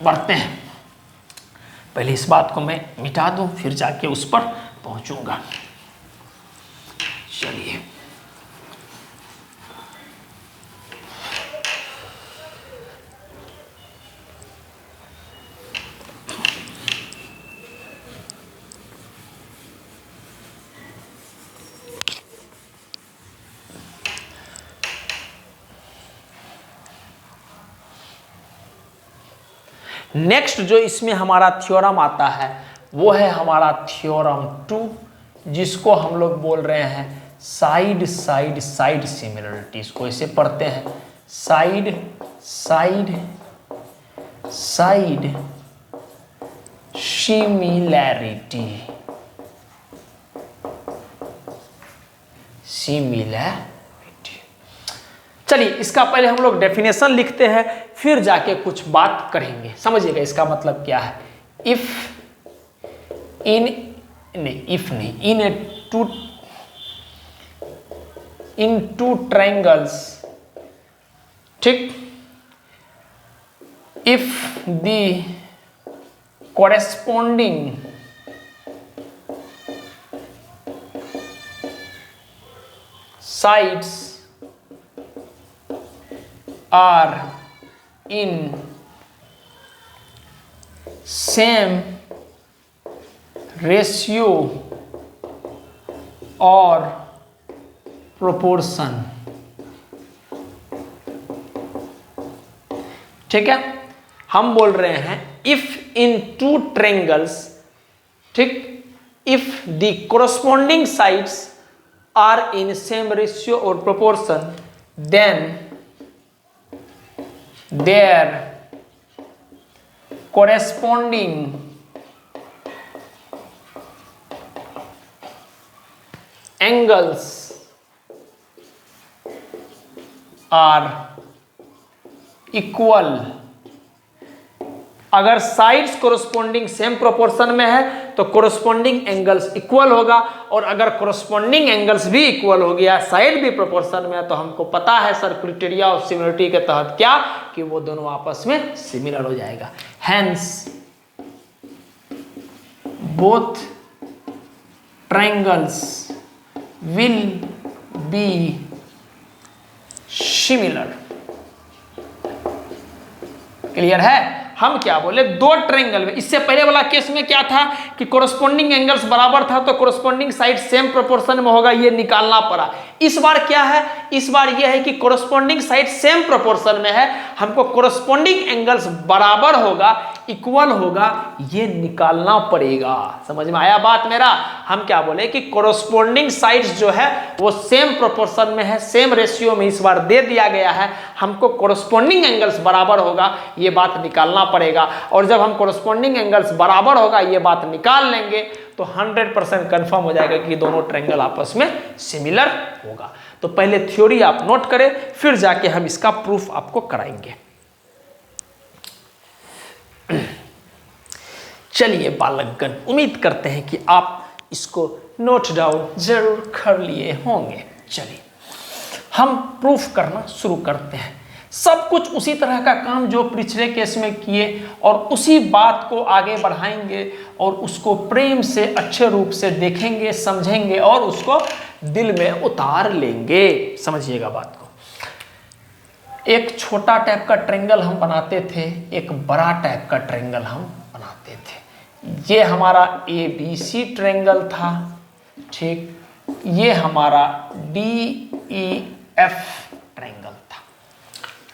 बढ़ते हैं। पहले इस बात को मैं मिटा दूं, फिर जाके उस पर पहुंचूंगा। चलिए नेक्स्ट जो इसमें हमारा थ्योरम आता है वो है हमारा थ्योरम 2, जिसको हम लोग बोल रहे हैं साइड सिमिलरिटी। इसको ऐसे पढ़ते हैं साइड सिमिलैरिटी। चलिए इसका पहले हम लोग डेफिनेशन लिखते हैं, फिर जाके कुछ बात करेंगे। समझिएगा इसका मतलब क्या है। इन टू ट्रायंगल्स, ठीक, if the corresponding sides are in same ratio or proportion। ठीक है, हम बोल रहे हैं इफ इन टू ट्रायंगल्स, ठीक, if the corresponding sides are in same ratio or proportion, then their corresponding angles are equal। अगर sides corresponding same proportion में है तो कोरोस्पोंडिंग एंगल्स इक्वल होगा, और अगर कोरोस्पोंडिंग एंगल्स भी इक्वल हो गया, साइड भी प्रोपोर्शन में है, तो हमको पता है सर क्राइटेरिया ऑफ सिमिलरिटी के तहत क्या, कि वो दोनों आपस में सिमिलर हो जाएगा। Hence both triangles will be similar. Clear है? हम क्या बोले, दो ट्रायंगल में, इससे पहले वाला केस में क्या था कि कोरोस्पोंडिंग एंगल्स बराबर था तो कोरोस्पोंडिंग साइड सेम प्रोपोर्शन में होगा, ये निकालना पड़ा। इस बार क्या है, इस बार ये है कि कोरोस्पोंडिंग साइड सेम प्रोपोर्शन में है, हमको कोरोस्पोंडिंग एंगल्स बराबर होगा, इक्वल होगा, ये निकालना पड़ेगा। समझ में आया बात मेरा? हम क्या बोले कि कोरोस्पोंडिंग साइड्स जो है वो सेम प्रोपोर्शन में है, सेम रेशियो में इस बार दे दिया गया है, हमको कोरोस्पोंडिंग एंगल्स बराबर होगा, ये बात निकालना पड़ेगा। और जब हम कोरोस्पोंडिंग एंगल्स बराबर होगा ये बात निकाल लेंगे तो 100% कंफर्म हो जाएगा कि दोनों ट्रायंगल आपस में सिमिलर होगा। तो पहले थ्योरी आप नोट करें, फिर जाके हम इसका प्रूफ आपको कराएंगे। चलिए बालकगण, उम्मीद करते हैं कि आप इसको नोट डाउन जरूर कर लिए होंगे। चलिए हम प्रूफ करना शुरू करते हैं। सब कुछ उसी तरह का काम जो पिछले केस में किए, और उसी बात को आगे बढ़ाएंगे और उसको प्रेम से अच्छे रूप से देखेंगे, समझेंगे और उसको दिल में उतार लेंगे। समझिएगा बात को। एक छोटा टाइप का ट्रायंगल हम बनाते थे, एक बड़ा टाइप का ट्रायंगल हम बनाते थे। ये हमारा ए बी सी ट्रायंगल था, ठीक, ये हमारा डी ई एफ ट्रायंगल था,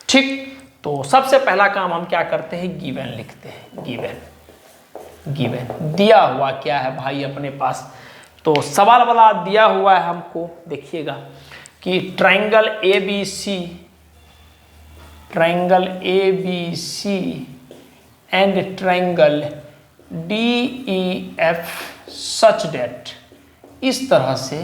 ठीक। तो सबसे पहला काम हम क्या करते हैं, गिवन लिखते हैं। गिवन दिया हुआ क्या है भाई अपने पास, तो सवाल वाला दिया हुआ है हमको, देखिएगा कि triangle A B C and triangle D E F such that, इस तरह से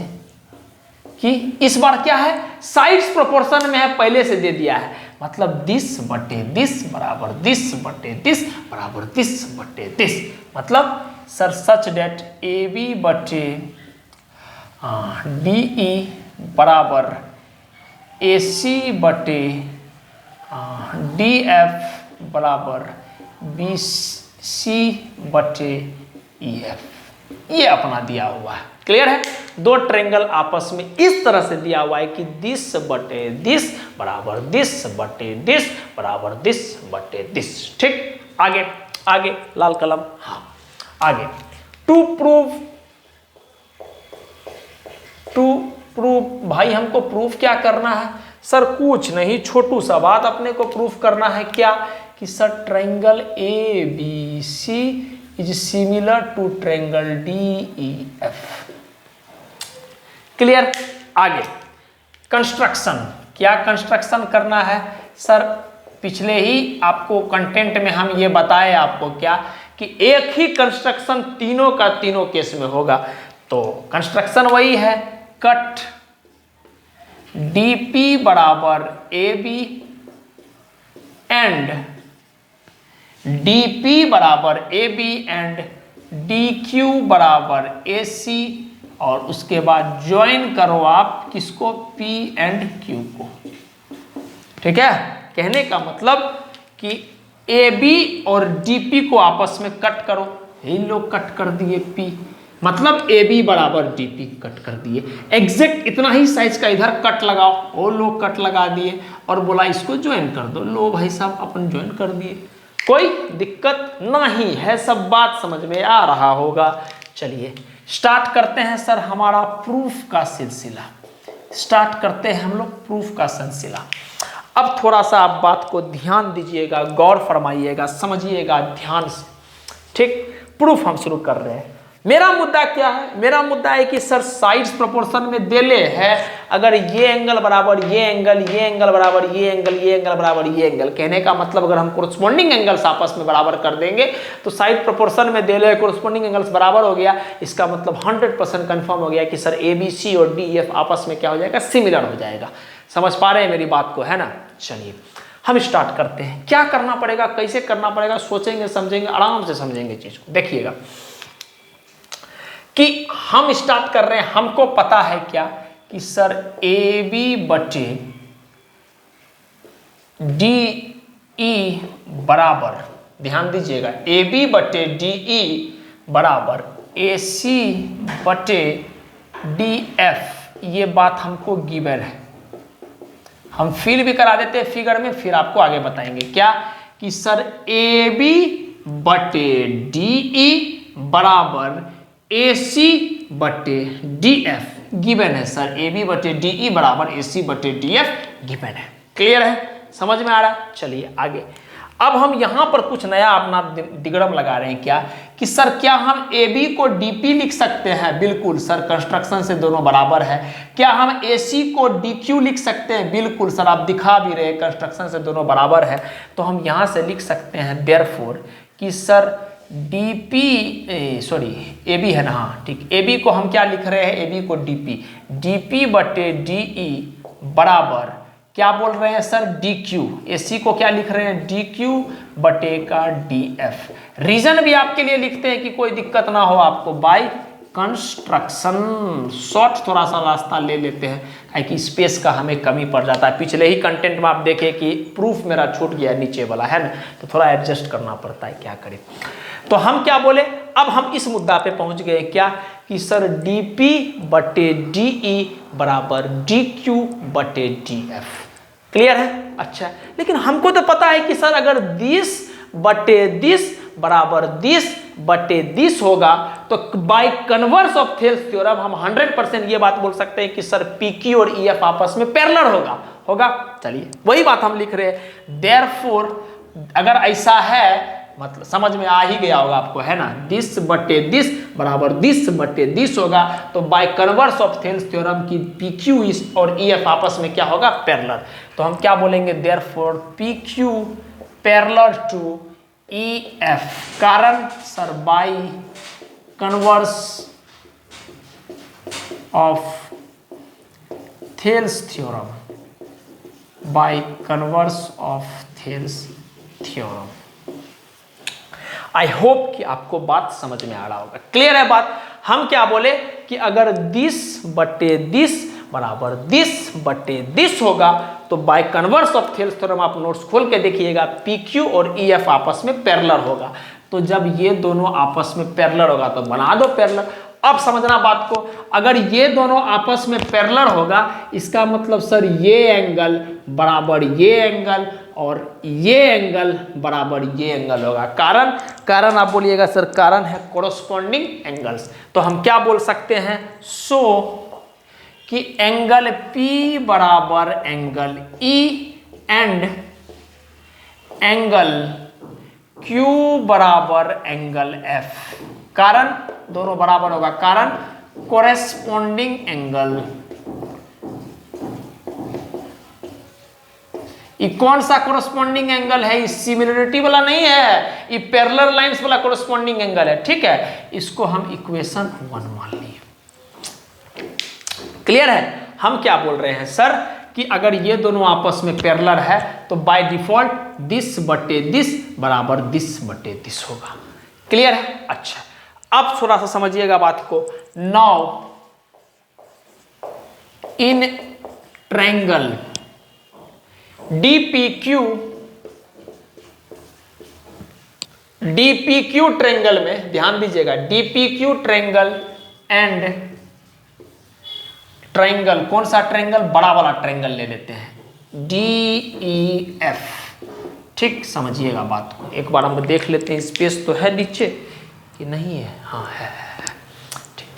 कि इस बार क्या है, साइड्स प्रोपोर्शन में है, पहले से दे दिया है, मतलब दिस बटे दिस बराबर दिस बटे दिस बराबर दिस बटे दिस, मतलब sir such that A B बटे डी ई बराबर ए सी बटे डी एफ बराबर बी सी बटे ई एफ, ये अपना दिया हुआ है। क्लियर है, दो ट्रायंगल आपस में इस तरह से दिया हुआ है कि दिस बटे दिस बराबर दिस बटे दिस बराबर दिस बटे दिस, ठीक। आगे आगे लाल कलम, हाँ आगे, टू प्रूव भाई हमको प्रूफ क्या करना है सर, कुछ नहीं, छोटू सा बात अपने को प्रूफ करना है, क्या कि sir triangle A B C is similar to triangle D E F. Clear. आगे कंस्ट्रक्शन, क्या कंस्ट्रक्शन करना है सर, पिछले ही आपको कंटेंट में हम ये बताए आपको क्या कि एक ही कंस्ट्रक्शन तीनों का तीनों केस में होगा, तो कंस्ट्रक्शन वही है, कट dp बराबर ab एंड dp बराबर ab एंड dq बराबर ac, और उसके बाद ज्वाइन करो आप किसको, p एंड q को, ठीक है। कहने का मतलब कि ab और dp को आपस में कट करो, इन लोग कट कर दिए p, मतलब AB बराबर DP कट कर दिए, एग्जैक्ट इतना ही साइज का इधर कट लगाओ, और लोग कट लगा दिए और बोला इसको ज्वाइन कर दो, लो भाई साहब अपन ज्वाइन कर दिए, कोई दिक्कत नहीं है, सब बात समझ में आ रहा होगा। चलिए स्टार्ट करते हैं सर हमारा प्रूफ का सिलसिला, स्टार्ट करते हैं हम लोग प्रूफ का सिलसिला। अब थोड़ा सा आप बात को ध्यान दीजिएगा, गौर फरमाइएगा, समझिएगा ध्यान से, ठीक। प्रूफ हम शुरू कर रहे हैं। मेरा मुद्दा क्या है, मेरा मुद्दा है कि सर साइड्स प्रोपोर्शन में देले है, अगर ये एंगल बराबर ये एंगल, ये एंगल बराबर ये एंगल, ये एंगल बराबर ये एंगल, कहने का मतलब अगर हम कोरस्पॉन्डिंग एंगल्स आपस में बराबर कर देंगे तो साइड प्रोपोर्शन में देले कोरस्पॉन्डिंग एंगल्स बराबर हो गया, इसका मतलब 100% कंफर्म हो गया कि सर ABC और DEF आपस में क्या हो जाएगा, सिमिलर हो जाएगा। समझ पा रहे हैं मेरी बात को, है ना। चलिए हम स्टार्ट करते हैं, क्या करना पड़ेगा, कैसे करना पड़ेगा, सोचेंगे समझेंगे, आराम से समझेंगे चीज को। देखिएगा कि हम स्टार्ट कर रहे हैं, हमको पता है क्या कि सर AB बटे DE बराबर, ध्यान दीजिएगा, AB बटे DE बराबर AC बटे DF, ये बात हमको गिवन है। हम फिल भी करा देते हैं फिगर में, फिर आपको आगे बताएंगे क्या कि सर AB बटे DE बराबर AC बटे DF गिवन है सर, AB बटे DE बराबर AC बटे DF गिवन है। क्लियर है, समझ में आ रहा है। चलिए आगे, अब हम यहां पर कुछ नया अपना दिगड़म लगा रहे हैं, क्या कि सर क्या हम AB को DP लिख सकते हैं, बिल्कुल सर, कंस्ट्रक्शन से दोनों बराबर है। क्या हम AC को DQ लिख सकते हैं, बिल्कुल सर, आप दिखा भी रहे कंस्ट्रक्शन से दोनों बराबर है, तो हम यहां से लिख सकते हैं देयरफॉर कि सर DP सॉरी AB है ना, हाँ ठीक, AB को हम क्या लिख रहे हैं, AB को DP बटे DE बराबर क्या बोल रहे हैं सर, DQ, AC को क्या लिख रहे हैं, DQ बटे का DF। रीजन भी आपके लिए लिखते हैं कि कोई दिक्कत ना हो आपको, बाय कंस्ट्रक्शन, शॉर्ट थोड़ा सा रास्ता ले लेते हैं, क्योंकि स्पेस का हमें कमी पड़ जाता है। पिछले ही कंटेंट में आप देखें कि प्रूफ मेरा छूट गया नीचे वाला, है ना, तो थोड़ा एडजस्ट करना पड़ता है, क्या करें। तो हम क्या बोले, अब हम इस मुद्दा पे पहुंच गए क्या कि सर DP बटे DE बराबर DQ बटे DF। क्लियर है, अच्छा, लेकिन हमको तो पता है कि सर अगर दिस बटे दिस बराबर दिस बटे दिस होगा तो bye converse of Thales theorem हम 100% ये बात बोल सकते हैं कि सर PQ और EF आपस में पैरेलल होगा। चलिए वही बात हम लिख रहे हैं। देयरफॉर अगर ऐसा है मतलब समझ में आ ही गया होगा आपको, है ना, दिस बटे दिस बराबर दिस बटे दिस होगा तो bye converse of Thales theorem की PQ और EF आपस में क्या होगा, पैरेलल। तो हम क्या बोलेंगे, therefore PQ parallel to EF, कारण sir by converse of Thales theorem, by converse of Thales theorem. I hope कि आपको बात समझ में आ रहा होगा, क्लियर है बात। हम क्या बोले कि अगर दिस बटे दिस बराबर दिस बटे दिस होगा तो bye converse of Thales theorem, आप नोट्स खोल के देखिएगा, PQ और EF आपस में पैरेलल होगा। तो जब ये दोनों आपस में पैरेलल होगा तो बना दो पैरेलल। अब समझना बात को, अगर ये दोनों आपस में पैरेलल होगा इसका मतलब सर ये एंगल बराबर ये एंगल और ये एंगल बराबर ये एंगल होगा। कारण आप बोलिएगा सर कारण है कोरोस्पोंडिंग एंगल्स। तो हम क्या बोल सकते हैं, सो कि एंगल P बराबर angle E and angle Q बराबर एंगल F, कारण दोनों बराबर होगा, कारण कोरेस्पोंडिंग एंगल। ये कौन सा कोरेस्पोंडिंग एंगल है, ये सिमिलरिटी वाला नहीं है, ये पैरेलल लाइंस वाला कोरेस्पोंडिंग एंगल है, ठीक है। इसको हम इक्वेशन 1 मान लिए, क्लियर है। हम क्या बोल रहे हैं सर कि अगर ये दोनों आपस में पैरेलल है तो बाय डिफॉल्ट दिस बटे दिस बराबर दिस बटे दिस होगा, क्लियर है। अच्छा अब थोड़ा सा समझिएगा बात को। Now in triangle DPQ triangle में ध्यान दीजिएगा, DPQ ट्रायंगल एंड ट्रायंगल, कौन सा ट्रायंगल, बड़ा वाला ट्रायंगल ले लेते हैं, DEF, ठीक, समझिएगा बात को। एक बार हम देख लेते हैं स्पेस तो है नीचे कि नहीं है, हाँ है, ठीक।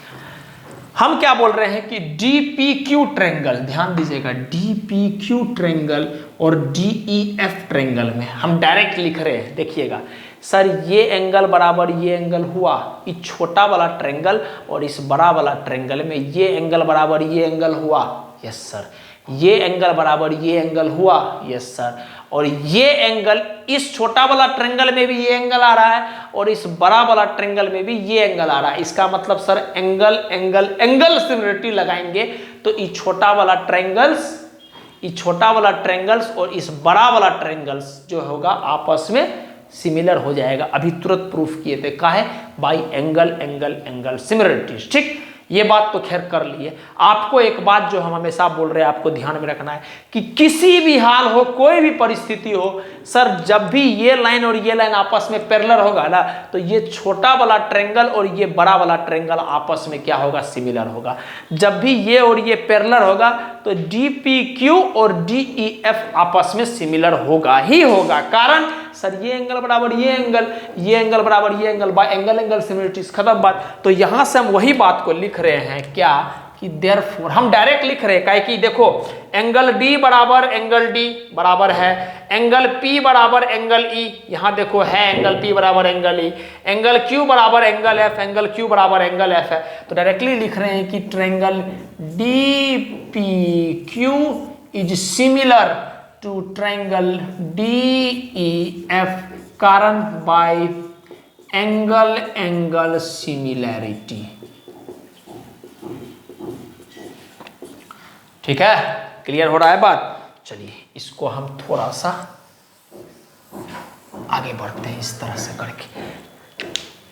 हम क्या बोल रहे हैं कि DPQ ट्रायंगल, ध्यान दीजिएगा, DPQ ट्रायंगल और DEF ट्रायंगल में हम डायरेक्ट लिख रहे हैं। देखिएगा सर ये एंगल बराबर ये एंगल हुआ, इस छोटा वाला ट्रायंगल और इस बड़ा वाला ट्रायंगल में ये एंगल बराबर ये एंगल हुआ, यस सर। ये एंगल बराबर ये एंगल हुआ, यस सर। और ये एंगल इस छोटा वाला ट्रायंगल में भी ये एंगल आ रहा है और इस बड़ा वाला ट्रायंगल में भी ये एंगल आ रहा है। इसका मतलब sir angle angle angle similarity लगाएंगे तो ये छोटा वाला ट्रायंगल्स और इस बड़ा वाला ट्रायंगल्स जो होगा आपस में सिमिलर हो जाएगा। अभी तुरंत प्रूफ किए थे, काहे, bye angle angle angle similarities, ठीक। ये बात तो खैर कर लिए। आपको एक बात जो हम हमेशा बोल रहे हैं आपको ध्यान में रखना है कि किसी भी हाल हो, कोई भी परिस्थिति हो, सर जब भी ये लाइन और ये लाइन आपस में पैरेलल होगा ना तो ये छोटा वाला ट्रायंगल और ये बड़ा वाला ट्रायंगल आपस में क्या होगा, सिमिलर होगा। जब भी ये और ये पैरेलल होगा तो DPQ और DEF आपस में सिमिलर होगा ही होगा। कारण सर ये एंगल बराबर ये एंगल बराबर ये angle, bye angle angle similarities, खत्म बात। तो यहां से हम वही बात को लिख रहे हैं क्या कि देयरफॉर, हम डायरेक्ट लिख रहे हैं काहे कि देखो एंगल D बराबर एंगल D बराबर है एंगल P बराबर एंगल E, यहां देखो है एंगल P बराबर एंगल E, एंगल Q बराबर एंगल F, एंगल Q बराबर एंगल F है। तो डायरेक्टली लिख रहे हैं कि triangle DPQ is similar to triangle DEF, कारण बाय एंगल एंगल सिमिलैरिटी, ठीक है, क्लियर हो रहा है बात। चलिए इसको हम थोड़ा सा आगे बढ़ते हैं इस तरह से करके।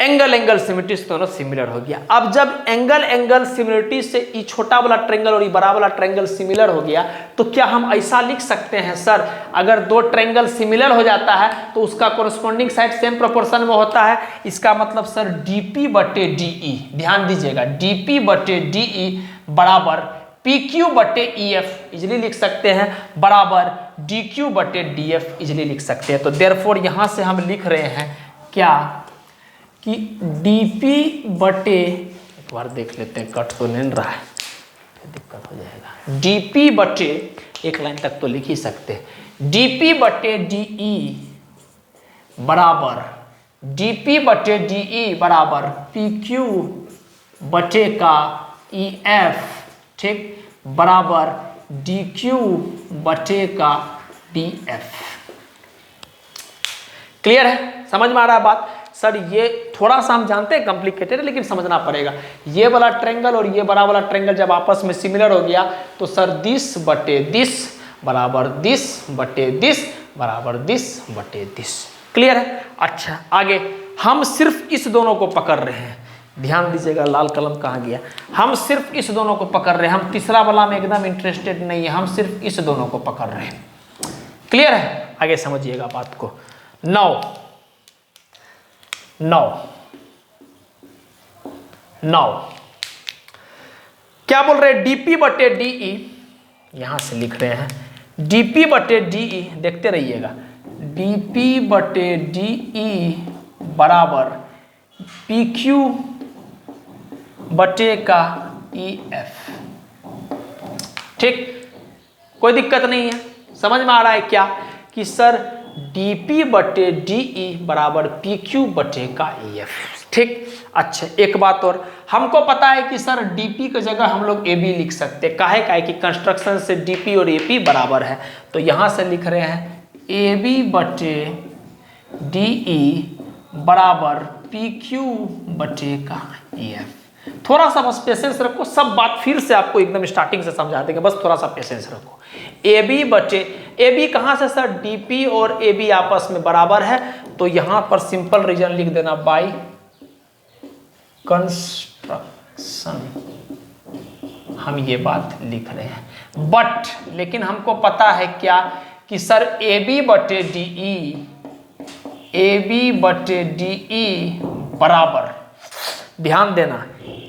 एंगल एंगल सिमिलरिटीज दोनों सिमिलर हो गया। अब जब एंगल एंगल सिमिलरिटी से ये छोटा वाला ट्रायंगल और ये बड़ा वाला ट्रायंगल सिमिलर हो गया तो क्या हम ऐसा लिख सकते हैं सर, अगर दो ट्रायंगल सिमिलर हो जाता है तो उसका कोरस्पोंडिंग साइड सेम प्रोपोर्शन में होता है। इसका मतलब सर DP बटे DE, ध्यान दीजिएगा, DP बटे DE बराबर PQ बटे EF इजिली लिख सकते हैं, बराबर DQ बटे DF इजिली लिख सकते हैं। तो देयरफॉर यहां से हम लिख रहे हैं क्या कि डीपी बटे, एक बार देख लेते हैं कट तो नहीं रहा है, दिक्कत हो जाएगा। डीपी बटे, एक लाइन तक तो लिख ही सकते हैं, डीपी बटे डीई बराबर, डीपी बटे डीई बराबर पीक्यू बटे का ईएफ, ठीक, बराबर डीक्यू बटे का डीएफ। क्लियर है, समझ में आ रहा है बात? सर ये थोड़ा सा हम जानते हैं कॉम्प्लिकेटेड है, लेकिन समझना पड़ेगा। ये वाला ट्रायंगल और ये बड़ा वाला ट्रायंगल जब आपस में सिमिलर हो गया तो सर दिस बटे दिस बराबर दिस बटे दिस बराबर दिस बटे दिस। क्लियर है? अच्छा, आगे हम सिर्फ इस दोनों को पकड़ रहे हैं, ध्यान दीजिएगा, लाल कलम कहाँ गया। हम सिर्फ इस दोनों को पकड़ रहे हैं, हम तीसरा वाला में एकदम इंटरेस्टेड नहीं है, हम सिर्फ इस दोनों को पकड़ रहे हैं। क्लियर है? आगे समझिएगा बात को। नौ क्या बोल रहे हैं? डीपी बटे डीई, यहां से लिख रहे हैं डीपी बटे डीई, देखते रहिएगा, डीपी बटे डीई बराबर पीक्यू बटे का ईएफ। ठीक, कोई दिक्कत नहीं है, समझ में आ रहा है क्या कि सर डीपी बटे डीई बराबर पीक्यू बटे का ईएफ। ठीक, अच्छा, एक बात और, हमको पता है कि सर डीपी की जगह हम लोग एबी लिख सकते हैं, काहे काहे कि कंस्ट्रक्शन से डीपी और एपी बराबर है, तो यहां से लिख रहे हैं एबी बटे डीई बराबर पीक्यू बटे का ईएफ। थोड़ा सा बस पेशेंस रखो, सब बात फिर से आपको एकदम स्टार्टिंग से समझा देंगे, बस थोड़ा सा पेशेंस रखो। एबी बटे, एबी कहां से सर? डीपी और एबी आपस में बराबर है, तो यहां पर सिंपल रीजन लिख देना, बाय कंस्ट्रक्शन हम ये बात लिख रहे हैं। बट लेकिन हमको पता है क्या कि सर एबी बटे डीई, एबी बटे डीई बराबर, ध्यान देना,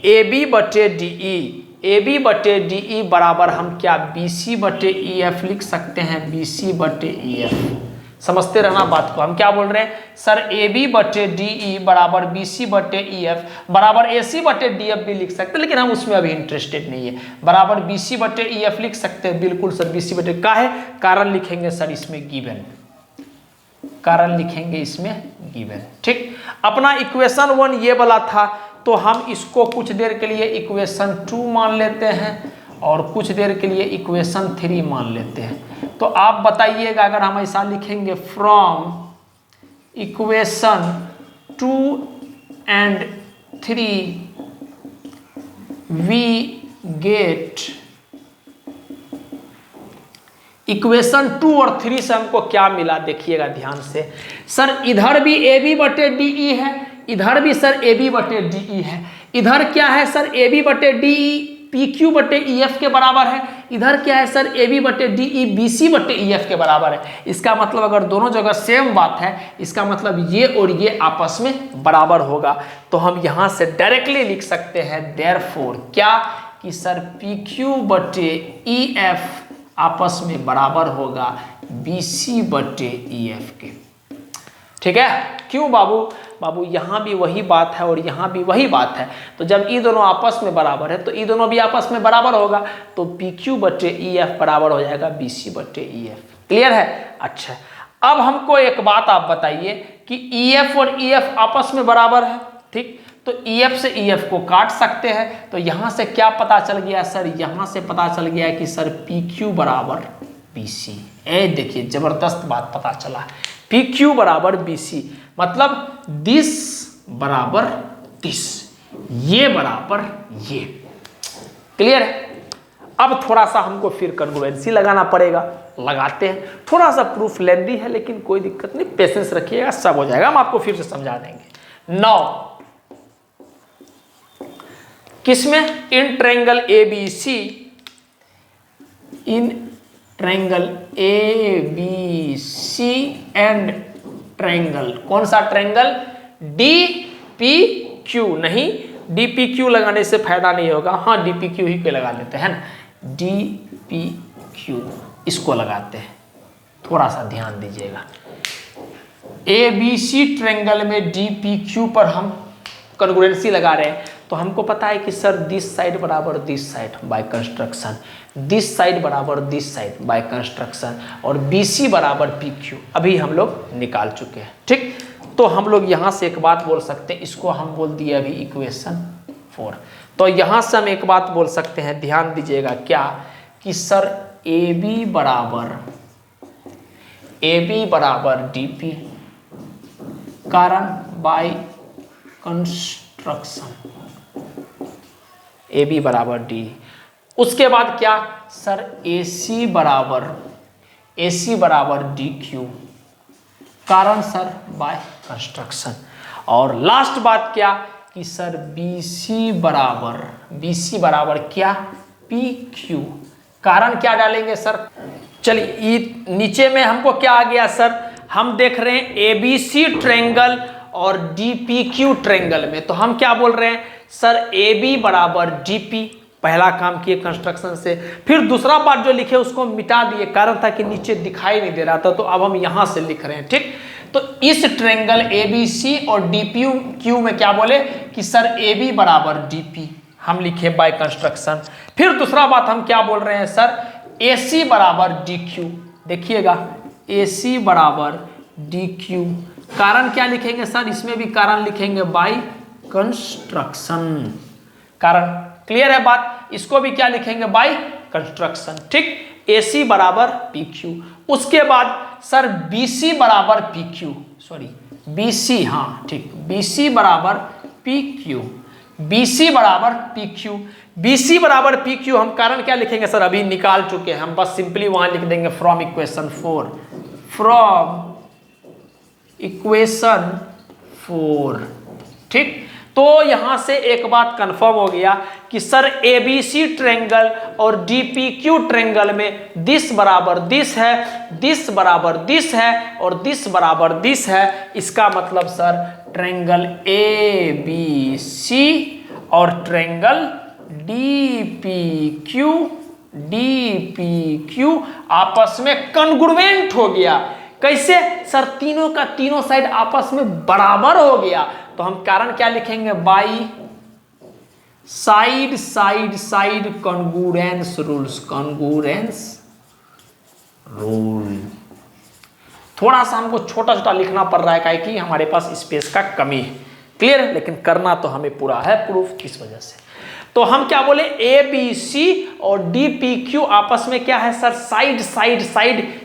एबी बटे डीई, एबी बटे डीई बराबर हम क्या बीसी बटे ईएफ लिख सकते हैं, बीसी बटे ईएफ। समझते रहना बात को, हम क्या बोल रहे हैं? सर एबी बटे डीई बराबर बीसी बटे ईएफ बराबर एसी बटे डीएफ भी लिख सकते हैं, लेकिन हम उसमें अभी इंटरेस्टेड नहीं है। बराबर बीसी बटे ईएफ लिख सकते हैं, बिल्कुल सर बीसी बटे का है, कारण लिखेंगे सर इसमें गिवन, कारण लिखेंगे इसमें गिवन। ठीक, अपना इक्वेशन 1 ये वाला था, तो हम इसको कुछ देर के लिए इक्वेशन 2 मान लेते हैं और कुछ देर के लिए इक्वेशन 3 मान लेते हैं। तो आप बताइएगा, अगर हम ऐसा लिखेंगे from equation 2 and 3 we get, equation 2 और 3 से हमको क्या मिला देखिएगा ध्यान से। सर इधर भी एबी बटे डीई है, इधर भी सर एबी बटे डीई है, इधर क्या है सर एबी बटे डीई पीक्यू बटे ईएफ के बराबर है, इधर क्या है सर एबी बटे डीई बीसी बटे ईएफ के बराबर है। इसका मतलब अगर दोनों जगह सेम बात है, इसका मतलब ये और ये आपस में बराबर होगा, तो हम यहां से डायरेक्टली लिख सकते हैं देयरफॉर क्या कि सर पीक्यू बटे ईएफ आपस में बराबर होगा बीसी बटे ईएफ के। ठीक है? क्यों बाबू? बाबू यहाँ भी वही बात है और यहाँ भी वही बात है, तो जब ये दोनों आपस में बराबर है तो ये दोनों भी आपस में बराबर होगा, तो PQ बटे EF बराबर हो जाएगा BC बटे EF। क्लियर है? अच्छा, अब हमको एक बात आप बताइए कि EF और EF आपस में बराबर है, ठीक, तो EF से EF को काट सकते हैं, तो यहाँ से क्या पता चल गया सर? यहाँ से पता चल गया कि सर PQ बराबर BC। ए देखिए, जबरदस्त बात पता चला, PQ बराबर BC, मतलब दिस बराबर दिस, ये बराबर ये। क्लियर है? अब थोड़ा सा हमको फिर कन्ग्रुएंसी लगाना पड़ेगा, लगाते हैं। थोड़ा सा प्रूफ लेंदी है लेकिन कोई दिक्कत नहीं, पेशेंस रखिएगा, सब हो जाएगा, हम आपको फिर से समझा देंगे। 9 किसमें? In triangle ABC, in triangle ABC and triangle, कौन सा ट्रायंगल? DPQ, नहीं DPQ लगाने से फायदा नहीं होगा, हाँ DPQ ही पे लगा लेते हैं ना, DPQ इसको लगाते हैं, थोड़ा सा ध्यान दीजिएगा। ABC ट्रायंगल में DPQ पर हम कॉन्ग्रुएंसी लगा रहे हैं, तो हमको पता है कि सर दिस साइड बराबर this side by construction, this side बराबर दिस साइड बाय कंस्ट्रक्शन, और BC बराबर PQ अभी हम लोग निकाल चुके हैं। ठीक, तो हम लोग यहाँ से एक बात बोल सकते हैं, इसको हम बोल दिए अभी इक्वेशन 4। तो यहाँ से हम एक बात बोल सकते हैं, ध्यान दीजिएगा, क्या कि सर AB बराबर DP कारण बाय कंस्ट्रक्शन, AB बराबर D। उसके बाद क्या सर AC बराबर DQ कारण सर बाय कंस्ट्रक्शन। और लास्ट बात क्या कि सर BC बराबर क्या PQ कारण क्या डालेंगे सर। चलिए नीचे में हमको क्या आ गया सर, हम देख रहे हैं ABC ट्रायंगल और DPQ ट्रायंगल में, तो हम क्या बोल रहे हैं सर AB बराबर DP, पहला काम किए कंस्ट्रक्शन से। फिर दूसरा पार्ट जो लिखे उसको मिटा दिए, कारण था कि नीचे दिखाई नहीं दे रहा था, तो अब हम यहां से लिख रहे हैं। ठीक, तो इस ट्रायंगल ABC और DPQ में क्या बोले कि सर AB बराबर DP हम लिखे बाय कंस्ट्रक्शन। फिर दूसरा बात हम क्या बोल रहे हैं सर AC बराबर DQ, देखिएगा AC बराबर DQ कारण क्या लिखेंगे सर, इसमें भी कारण लिखेंगे बाय कंस्ट्रक्शन, कारण क्लियर है बात, इसको भी क्या लिखेंगे बाय कंस्ट्रक्शन। ठीक, AC बराबर PQ। उसके बाद सर BC बराबर PQ, सॉरी BC, हाँ ठीक, BC बराबर PQ, BC बराबर PQ, BC बराबर PQ हम कारण क्या लिखेंगे सर, अभी निकाल चुके हैं हम, बस सिंपली वहां लिख देंगे फ्रॉम इक्वेशन 4। ठीक, तो यहां से एक बात कंफर्म हो गया कि सर ABC ट्रायंगल और DPQ ट्रायंगल में दिस बराबर दिस है, दिस बराबर दिस है और दिस बराबर दिस है। इसका मतलब सर ट्रायंगल ABC और ट्रायंगल DPQ आपस में कॉन्ग्रुएंट हो गया। कैसे सर, तीनों का तीनों साइड आपस में बराबर हो गया, तो हम कारण क्या लिखेंगे बाई साइड कॉन्ग्रुएंस रूल। थोड़ा सा हमको छोटा लिखना पड़ रहा है, काहे कि हमारे पास स्पेस का कमी है, क्लियर है, लेकिन करना तो हमें पूरा है प्रूफ, इस वजह से। तो हम क्या बोले ABC और DPQ आपस में क्या है सर, साइड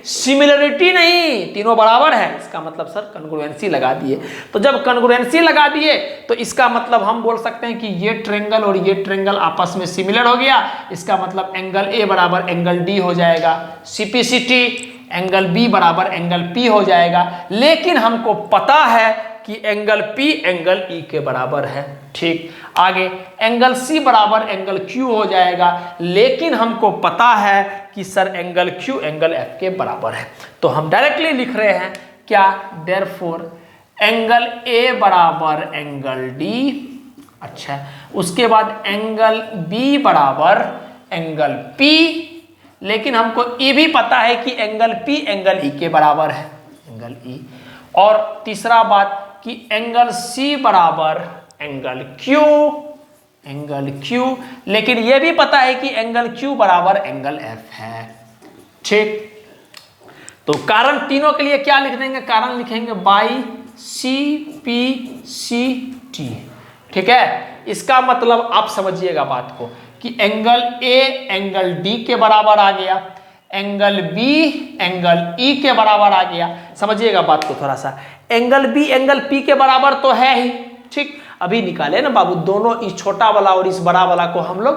सिमिलरिटी नहीं, तीनों बराबर है, इसका मतलब सर कॉन्ग्रुएंसी लगा दिए। तो जब कॉन्ग्रुएंसी लगा दिए तो इसका मतलब हम बोल सकते हैं कि ये ट्रायंगल और ये ट्रायंगल आपस में सिमिलर हो गया, इसका मतलब एंगल A बराबर एंगल D हो जाएगा, CPCT एंगल B बराबर एंगल P हो जाएगा। लेकिन हमको पता है कि एंगल P एंगल E के बराबर है। ठीक, आगे एंगल C बराबर एंगल Q हो जाएगा, लेकिन हमको पता है कि sir angle Q angle F के बराबर है। तो हम डायरेक्टली लिख रहे हैं क्या, देयरफॉर एंगल A बराबर एंगल D, अच्छा, उसके बाद एंगल B बराबर एंगल P, लेकिन हमको ये भी पता है कि एंगल P एंगल E के बराबर है, एंगल E। और तीसरा बात कि एंगल C बराबर एंगल Q, लेकिन यह भी पता है कि एंगल Q बराबर एंगल F है। ठीक, तो कारण तीनों के लिए क्या लिख देंगे, कारण लिखेंगे बाई CPCT। ठीक है, इसका मतलब आप समझिएगा बात को कि एंगल A एंगल D के बराबर आ गया, एंगल B एंगल E के बराबर आ गया। समझिएगा बात को थोड़ा सा, एंगल B एंगल P के बराबर तो है ही। ठीक, अभी निकाले ना बाबू, दोनों इस छोटा वाला और इस बड़ा वाला को हम लोग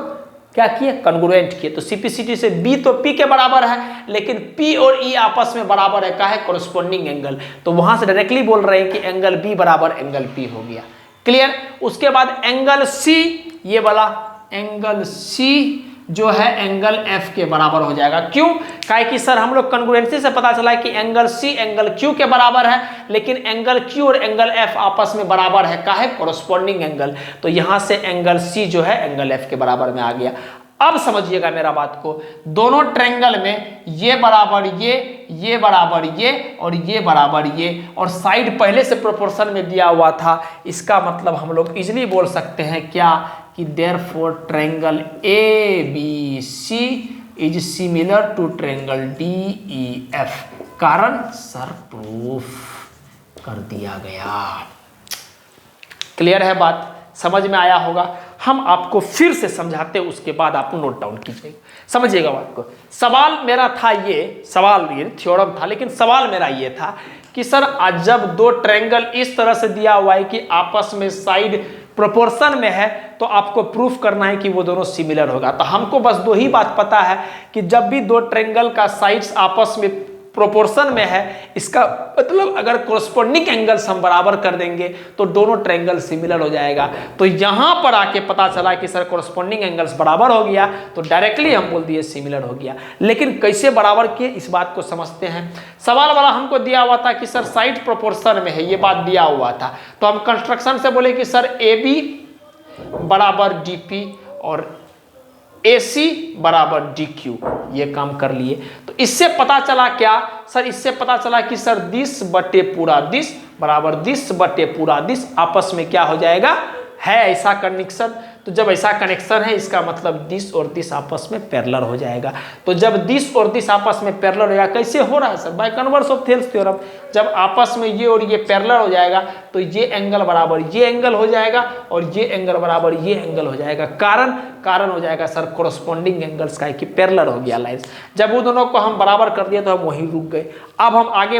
क्या किए, कॉन्ग्रुएंट किए। तो CPCT से B तो P के बराबर है, लेकिन P और E आपस में बराबर है, क्या है, कोरस्पोंडिंग एंगल। तो वहां से डायरेक्टली बोल रहे हैं कि एंगल B बराबर एंगल P हो गया, क्लियर। उसके बाद एंगल C, ये वाला एंगल C जो है एंगल F के बराबर हो जाएगा। क्यों, काहे कि सर हम लोग कॉन्ग्रुएंसी से पता चला है कि एंगल C एंगल Q के बराबर है, लेकिन एंगल Q और एंगल F आपस में बराबर है, का है, कोरस्पोंडिंग एंगल। तो यहां से एंगल C जो है एंगल F के बराबर में आ गया। अब समझिएगा मेरा बात को, दोनों ट्रायंगल में ये बराबर ये बराबर ये और ये बराबर ये, और साइड पहले से प्रोपोर्शन में दिया हुआ था। इसका मतलब हम लोग इजीली बोल सकते हैं क्या कि therefore triangle ABC is similar to triangle DEF। कारण सर प्रूफ कर दिया गया। क्लियर है बात, समझ में आया होगा। हम आपको फिर से समझाते हैं, उसके बाद आप नोट डाउन कीजिएगा, समझिएगा बात को। सवाल मेरा था ये, सवाल ये थ्योरम था, लेकिन सवाल मेरा ये था कि सर आज जब दो ट्रायंगल इस तरह से दिया हुआ है कि आपस में साइड प्रोपोर्शन में है, तो आपको प्रूफ करना है कि वो दोनों सिमिलर होगा। तो हमको बस दो ही बात पता है कि जब भी दो ट्रायंगल का साइड्स आपस में प्रोपोर्शन में है, इसका मतलब अगर कोरस्पोंडिंग एंगल्स हम बराबर कर देंगे तो दोनों ट्रायंगल सिमिलर हो जाएगा। तो यहां पर आके पता चला कि सर कोरस्पोंडिंग एंगल्स बराबर हो गया, तो डायरेक्टली हम बोल दिए सिमिलर हो गया। लेकिन कैसे बराबर किए, इस बात को समझते हैं। सवाल वाला हमको दिया हुआ था कि सर साइड प्रोपोर्शन में है, ये बात दिया हुआ था, तो हम कंस्ट्रक्शन से बोले कि सर AB बराबर DP और AC बराबर DQ, ये काम कर लिए। तो इससे पता चला क्या सर, इससे पता चला कि सर 10 बटे पूरा 10 बराबर 10 बटे पूरा 10 आपस में क्या हो जाएगा, है ऐसा कनेक्शन। तो जब ऐसा कनेक्शन है, इसका मतलब 10 और 10 आपस में पैरेलल हो जाएगा। तो जब 10 और 10 आपस में पैरेलल हो जाएगा, कैसे हो रहा है sir, by converse of Thales theorem. जब आपस में ये और ये पैरेलल हो जाएगा, तो ये एंगल बराबर ये एंगल हो जाएगा और ये एंगल बराबर ये एंगल हो जाएगा। कारण हो जाएगा सर कोरस्पोंडिंग एंगल्स का है कि पैरेलल हो गया लाइन्स। जब वो दोनों को हम बराबर कर दिए तो हम वहीं रुक गए। अब हम आगे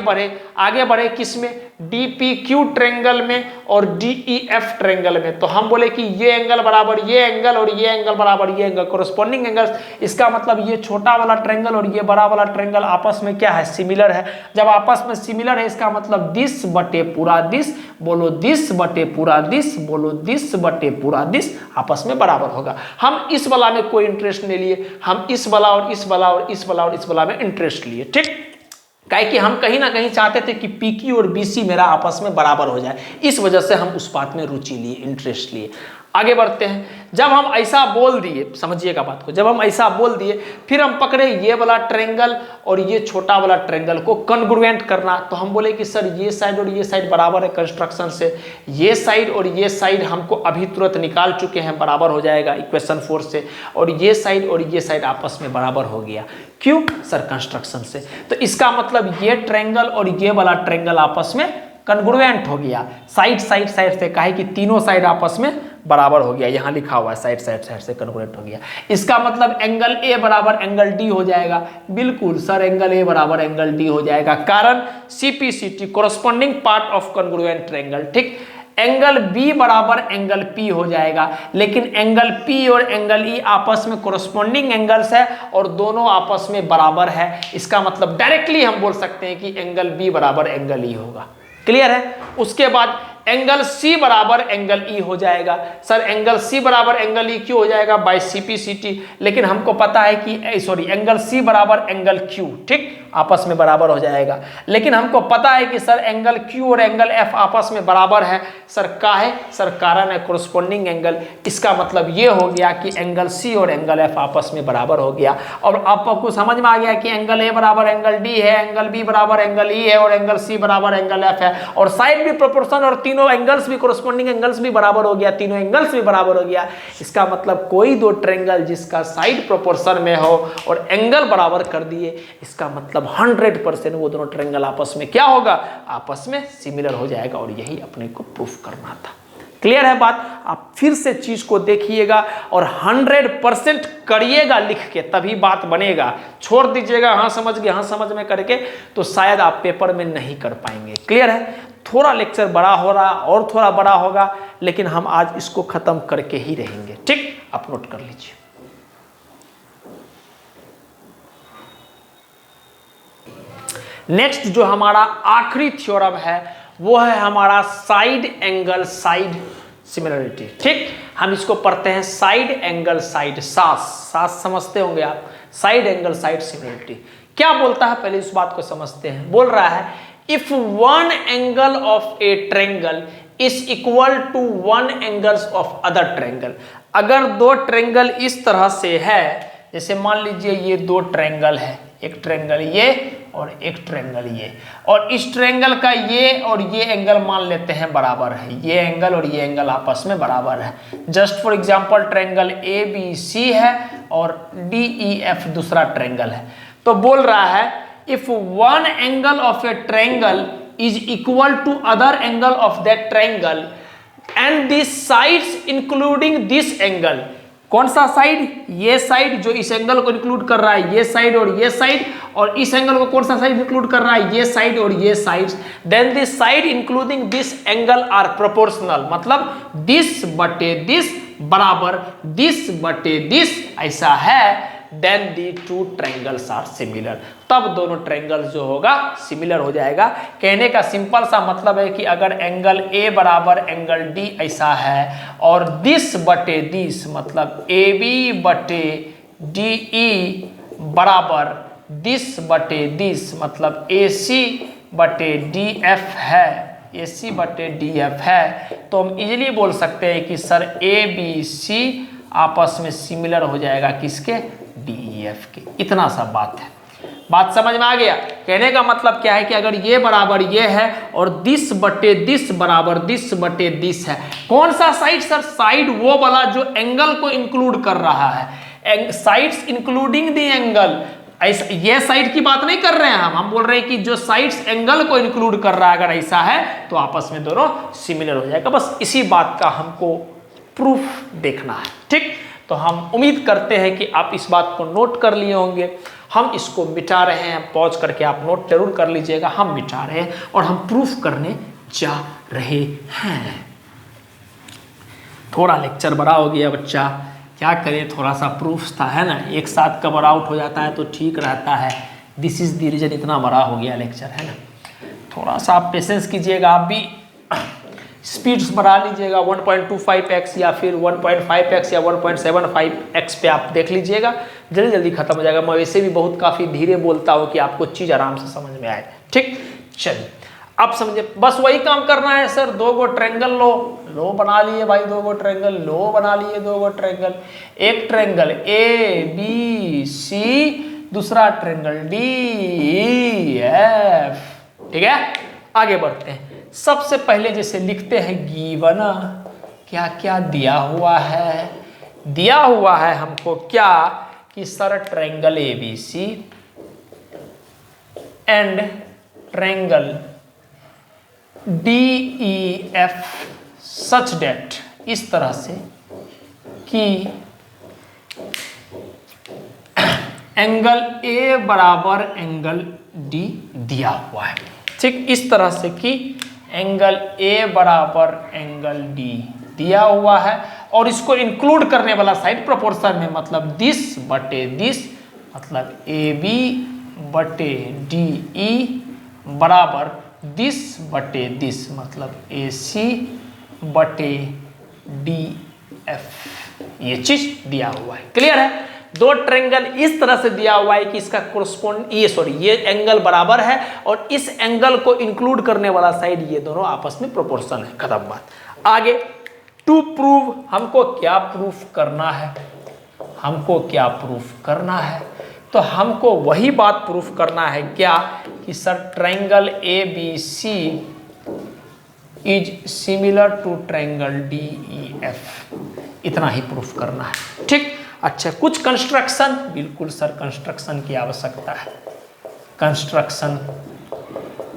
बढ़े किस में, DPQ ट्रायंगल में और DEF ट्रायंगल में। तो हम बोले कि ये एंगल बराबर ये एंगल और ये एंगल बराबर ये एंगल, कोरस्पोंडिंग एंगल्स। इसका मतलब ये छोटा वाला ट्रायंगल और ये बड़ा वाला ट्रायंगल आपस में क्या है, सिमिलर है। जब आपस में सिमिलर है, इसका मतलब 10 बटे पूरा 10 बोलो 10 बटे पूरा 10 बोलो 10 बटे पूरा 10 आपस में बराबर होगा। हम इस वाला में कोई इंटरेस्ट नहीं लिए, हम इस वाला और इस वाला और इस वाला और इस वाला में इंटरेस्ट लिए, ठीक। काहे कि हम कहीं ना कहीं चाहते थे कि PQ और BC मेरा आपस में बराबर हो जाए, इस वजह से हम उस बात में रुचि लिए, इंटरेस्ट लिए। आगे बढ़ते हैं। जब हम ऐसा बोल दिए, समझिएगा बात को, जब हम ऐसा बोल दिए, फिर हम पकड़े ये वाला ट्रायंगल और ये छोटा वाला ट्रायंगल को कॉन्ग्रुएंट करना। तो हम बोले कि सर ये साइड और ये साइड बराबर है कंस्ट्रक्शन से, ये साइड और ये साइड हमको अभी तुरंत निकाल चुके हैं, बराबर हो जाएगा इक्वेशन 4 से, और ये साइड और ये साइड आपस में बराबर हो गया। क्यों सर, कंस्ट्रक्शन से। तो इसका मतलब ये ट्रायंगल और ये वाला ट्रायंगल आपस में कॉन्ग्रुएंट हो गया, साइड से, काहे कि तीनों साइड आपस में बराबर हो गया। यहाँ लिखा हुआ है साइड से कॉन्ग्रुएंट हो गया। इसका मतलब एंगल A बराबर एंगल D हो जाएगा। बिल्कुल सर, एंगल A बराबर एंगल D हो जाएगा। कारण CPCT corresponding part of congruent triangle, ठीक। एंगल B बराबर एंगल P हो जाएगा, लेकिन एंगल P और एंगल E आपस में कोरस्पोंडिंग एंगल्स है और दोनों आपस में बराबर है। इसका मतलब डायरेक्टली हम बोल सकते हैं कि एंगल B बराबर एंगल E होगा। क्लियर है। उसके बाद एंगल C बराबर एंगल E हो जाएगा। सर एंगल C बराबर एंगल E क्यों हो जाएगा, बाय CPCT। लेकिन हमको पता है कि एंगल C बराबर एंगल Q, ठीक, आपस में बराबर हो जाएगा। लेकिन हमको पता है कि सर एंगल Q और एंगल F आपस में बराबर है। सर काहे, सर कारण है कोरस्पोंडिंग एंगल। इसका मतलब ये हो गया कि एंगल C और एंगल F आपस में बराबर हो गया। और आपको समझ में आ गया कि एंगल A बराबर एंगल D है, एंगल B बराबर एंगल E है और एंगल C बराबर एंगल F है, और साइड भी प्रोपोर्शन और तीनों एंगल्स भी कोरस्पोंडिंग एंगल्स भी बराबर हो गया, तीनों एंगल्स भी बराबर हो गया। इसका मतलब कोई दो ट्रायंगल जिसका साइड प्रोपोर्शन में हो और एंगल बराबर कर दिए, इसका मतलब 100% वो दोनों ट्रायंगल आपस में क्या होगा, आपस में सिमिलर हो जाएगा। और यही अपने को प्रूफ करना था। क्लियर है बात। आप फिर से चीज को देखिएगा और 100% करिएगा लिख के, तभी बात बनेगा। छोड़ दीजिएगा हाँ समझ गए हाँ समझ में करके, तो शायद आप पेपर में नहीं कर पाएंगे। क्लियर है। थोड़ा लेक्चर बड़ा हो रहा और थोड़ा बड़ा होगा, लेकिन हम आज इसको खत्म करके ही रहेंगे, ठीक। आप नोट कर लीजिए। नेक्स्ट जो हमारा आखिरी थ्योरम है वो है हमारा साइड एंगल साइड सिमिलरिटी, ठीक। हम इसको पढ़ते हैं साइड एंगल साइड, सास समझते होंगे आप। साइड एंगल साइड सिमिलरिटी क्या बोलता है, पहले इस बात को समझते हैं। बोल रहा है if one angle of a triangle is equal to one angles of other triangle. अगर दो ट्रायंगल इस तरह से है, जैसे मान लीजिए ये दो ट्रायंगल है, एक ट्रायंगल ये और एक ट्रायंगल ये, और इस ट्रायंगल का ये और ये एंगल मान लेते हैं बराबर है, ये एंगल और ये एंगल आपस में बराबर है। Just for example triangle A B C है और डी ई एफ दूसरा ट्रायंगल है। तो बोल रहा है if one angle of a triangle is equal to other angle of that triangle and this sides including this angle, कौन सा साइड? ये साइड जो इस एंगल को इंक्लूड कर रहा है, ये साइड और ये साइड, और इस एंगल को कौन सा साइड इंक्लूड कर रहा है? ये साइड और ये side. Then this side including this angle are proportional, मतलब दिस बटे दिस बराबर दिस बटे दिस ऐसा है। Then the two triangles are similar, तब दोनों ट्रायंगल्स जो होगा सिमिलर हो जाएगा। कहने का सिंपल सा मतलब है कि अगर एंगल ए बराबर एंगल डी ऐसा है और दिस बटे दिस मतलब ए बी बटे डी ई बराबर दिस बटे दिस मतलब ए सी बटे डी एफ है, ए सी बटे डी एफ है, तो हम इजीली बोल सकते हैं कि सर ए बी सी आपस में सिमिलर हो जाएगा किसके? डी ई एफ के। इतना सा बात है, बात समझ में आ गया? कहने का मतलब क्या है कि अगर ये बराबर ये है और दिस बटे दिस बराबर दिस बटे दिस है, कौन सा साइड सर? साइड वो वाला जो एंगल को इंक्लूड कर रहा है, साइड्स इंक्लूडिंग द एंगल। ऐसा ये साइड की बात नहीं कर रहे हैं हम बोल रहे हैं कि जो साइड्स एंगल को इंक्लूड कर रहा है अगर ऐसा है तो आपस में दोनों सिमिलर हो जाएगा। बस इसी बात का हमको प्रूफ देखना है, ठीक? तो हम उम्मीद करते हैं कि आप इस बात को नोट कर लिए होंगे। हम इसको मिटा रहे हैं, पॉज करके आप नोट जरूर कर लीजिएगा। हम मिटा रहे हैं और हम प्रूफ करने जा रहे हैं। थोड़ा लेक्चर बड़ा हो गया बच्चा, क्या करें, थोड़ा सा प्रूफ था, है ना, एक साथ कवर आउट हो जाता है तो ठीक रहता है। दिस इज द रीजन इतना बड़ा हो गया लेक्चर, है ना। थोड़ा सा आप पेशेंस कीजिएगा, आप भी स्पीड्स बढ़ा लीजिएगा 1.25x या फिर 1.5x या 1.75x पे आप देख लीजिएगा, जल्दी जल्दी खत्म हो जाएगा। मैं वैसे भी बहुत काफ़ी धीरे बोलता हूँ कि आपको चीज़ आराम से समझ में आए, ठीक? चलिए अब समझे, बस वही काम करना है सर। दो गो ट्रायंगल लो बना लिए भाई, दो गो ट्रायंगल लो बना लिए, दो गो ट्रायंगल, एक ट्रायंगल ए बी सी, दूसरा ट्रायंगल डी ई एफ, ठीक है। आगे बढ़ते हैं। सबसे पहले जैसे लिखते हैं गिवन, क्या क्या दिया हुआ है? दिया हुआ है हमको क्या कि sir triangle A B C and triangle D E F such that, इस तरह से कि एंगल ए बराबर एंगल डी दिया हुआ है, ठीक? इस तरह से कि एंगल ए बराबर एंगल डी दिया हुआ है और इसको इंक्लूड करने वाला साइड प्रोपोर्शन में, मतलब दिस बटे दिस मतलब ए बी बटे डी ई बराबर दिस बटे दिस मतलब ए सी बटे डी एफ, ये चीज दिया हुआ है। क्लियर है? दो ट्रायंगल इस तरह से दिया हुआ है कि इसका कोरस्पोंड ये एंगल बराबर है और इस एंगल को इंक्लूड करने वाला साइड, ये दोनों आपस में प्रोपोर्शन है। खत्म बात। आगे टू प्रूव, हमको क्या प्रूफ करना है? हमको क्या प्रूफ करना है? तो हमको वही बात प्रूफ करना है क्या कि sir triangle A B C is similar to triangle D E F, इतना ही प्रूफ करना है, ठीक? अच्छा, कुछ कंस्ट्रक्शन, बिल्कुल सर कंस्ट्रक्शन की आवश्यकता है।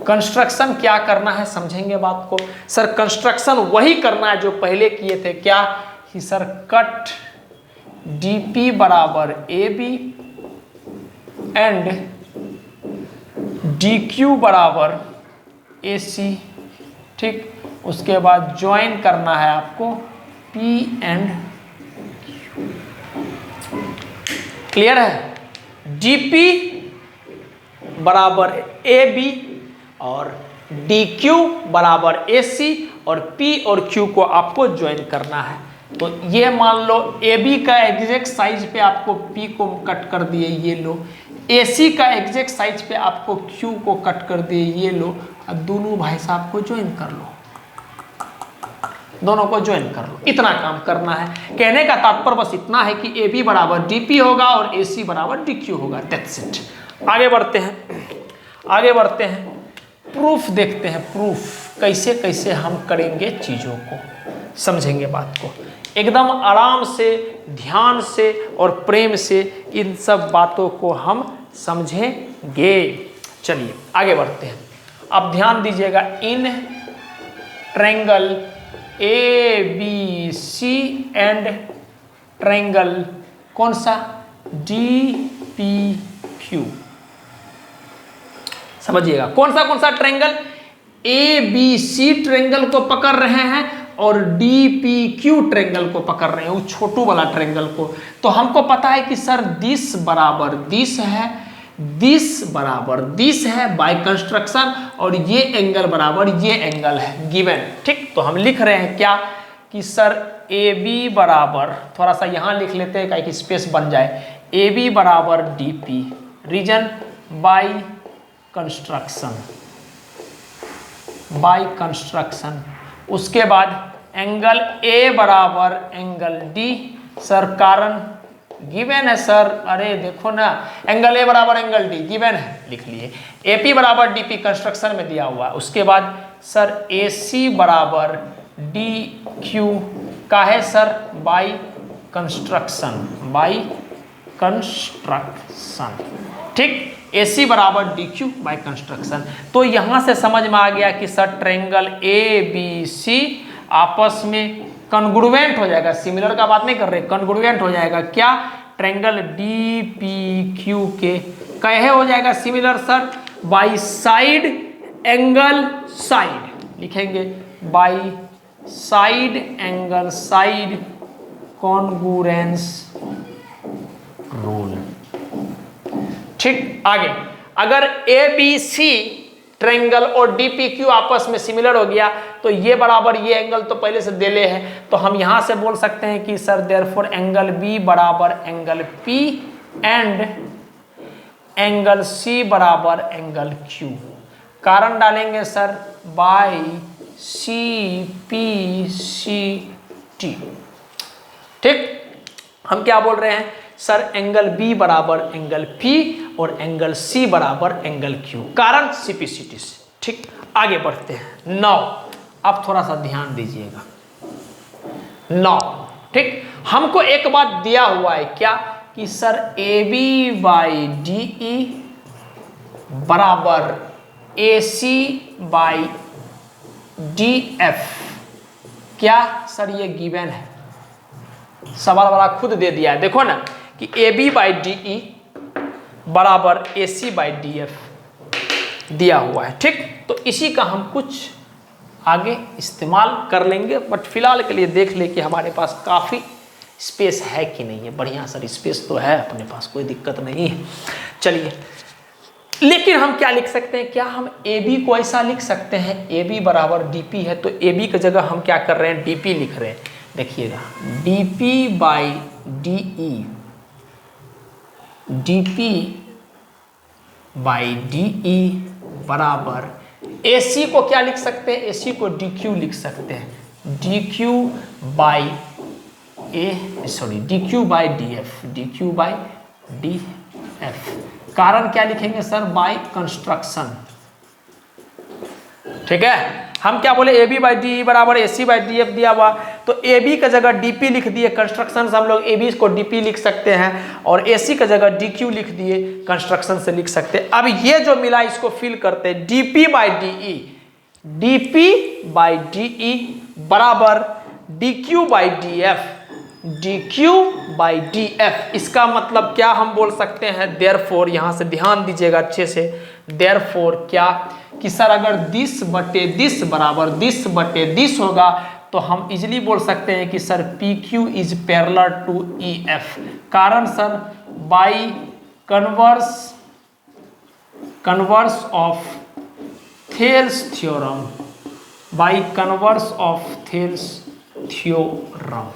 कंस्ट्रक्शन क्या करना है समझेंगे बात को। सर कंस्ट्रक्शन वही करना है जो पहले किए थे, क्या कि सर कट डीपी बराबर A B and D Q बराबर ए सी, ठीक? उसके बाद ज्वाइन करना है आपको पी एंड, क्लियर है? डीपी बराबर ए बी और डी क्यू बराबर ए सी और पी और क्यू को आपको ज्वाइन करना है। तो ये मान लो ए बी का एग्जैक्ट साइज पे आपको पी को कट कर दिए, ये लो। ए सी का एग्जैक्ट साइज पे आपको क्यू को कट कर दिए, ये लो। अब दोनों भाई साहब को ज्वाइन कर लो। दोनों को ज्वाइन कर लो, इतना काम करना है। कहने का तात्पर्य बस इतना है कि ए बी बराबर डी पी होगा और ए सी बराबर डी क्यू होगा, दैट्स इट। आगे बढ़ते हैं, आगे बढ़ते हैं, प्रूफ देखते हैं। प्रूफ कैसे कैसे हम करेंगे, चीज़ों को समझेंगे, बात को एकदम आराम से, ध्यान से और प्रेम से इन सब बातों को हम समझेंगे। चलिए आगे बढ़ते हैं। अब ध्यान दीजिएगा, in triangle A B C and triangle कौन सा, डी पी क्यू, समझिएगा कौन सा triangle, A B C triangle को पकड़ रहे हैं और डी पी क्यू ट्रायंगल को पकड़ रहे हैं, वो छोटू वाला ट्रायंगल को। तो हमको पता है कि सर दिस बराबर दिस है, दिस बराबर दिस है बाय कंस्ट्रक्शन, और ये एंगल बराबर ये एंगल है गिवन, ठीक। तो हम लिख रहे हैं क्या कि सर ए बी बराबर, थोड़ा सा यहाँ लिख लेते हैं कि स्पेस बन जाए, ए बी बराबर D P region by construction, by construction. उसके बाद एंगल ए बराबर एंगल डी, सर कारण गिवन है सर, अरे देखो ना, एंगल ए बराबर एंगल डी गिवन है, लिख लिए। ए पी बराबर डी पी कंस्ट्रक्शन में दिया हुआ है। उसके बाद सर ए सी बराबर डी क्यू का है sir by construction, by construction, ठीक। ए सी बराबर डी क्यू बाय कंस्ट्रक्शन। तो यहां से समझ में आ गया कि sir triangle A B C आपस में कॉन्ग्रुएंट हो जाएगा, सिमिलर का बात नहीं कर रहे, कॉन्ग्रुएंट हो जाएगा। क्या, ट्रायंगल डी पी क्यू के कहे हो जाएगा similar sir by side angle side, लिखेंगे by side angle side congruence rule, ठीक। आगे, अगर ए बी सी ट्रायंगल और डी पी क्यू आपस में सिमिलर हो गया तो ये बराबर ये एंगल तो पहले से देले है, तो हम यहां से बोल सकते हैं कि सर देयरफॉर एंगल बी बराबर angle P and angle C बराबर एंगल क्यू। कारण डालेंगे sir by C P C T, ठीक। हम क्या बोल रहे हैं सर, एंगल बी बराबर एंगल पी और एंगल सी बराबर एंगल क्यू, कारण सीपीसीटी से, ठीक। आगे बढ़ते हैं। नाउ अब थोड़ा सा ध्यान दीजिएगा, नाउ, ठीक। हमको एक बात दिया हुआ है क्या कि sir A B by D E बराबर A C by D F, क्या सर ये गिवन है, सवाल वाला खुद दे दिया है, देखो ना कि A B by D E बराबर A C by D F दिया हुआ है, ठीक। तो इसी का हम कुछ आगे इस्तेमाल कर लेंगे, बट फिलहाल के लिए देख ले कि हमारे पास काफ़ी स्पेस है कि नहीं है। बढ़िया सर स्पेस तो है अपने पास, कोई दिक्कत नहीं है। चलिए, लेकिन हम क्या लिख सकते हैं, क्या हम ए बी को ऐसा लिख सकते हैं, ए बी बराबर डी पी है तो ए बी की जगह हम क्या कर रहे हैं, डी पी लिख रहे हैं। देखिएगा D P by D E, D P by D E बराबर ए सी को क्या लिख सकते हैं, ए सी को डी क्यू लिख सकते हैं, D Q by D Q by D F, D Q by D F. कारण क्या लिखेंगे सर, बाई कंस्ट्रक्शन, ठीक है। हम क्या बोले, A B by D E बराबर A C by D F दिया हुआ, तो ए बी का जगह डी पी लिख दिए, कंस्ट्रक्शन से हम लोग ए बी को डी पी लिख सकते हैं, और ए सी का जगह डी क्यू लिख दिए, कंस्ट्रक्शन से लिख सकते हैं। अब ये जो मिला इसको फिल करते हैं, D P by D E, D P by D E बराबर D Q by D F, D Q by D F. इसका मतलब क्या हम बोल सकते हैं, देयरफॉर, यहां से ध्यान दीजिएगा अच्छे से, देयरफॉर क्या कि सर अगर दिस बटे दिस बराबर दिस बटे दिस होगा तो हम इजिली बोल सकते हैं कि sir P Q is parallel to E F. कारण sir by converse of Thales theorem, by converse of Thales theorem,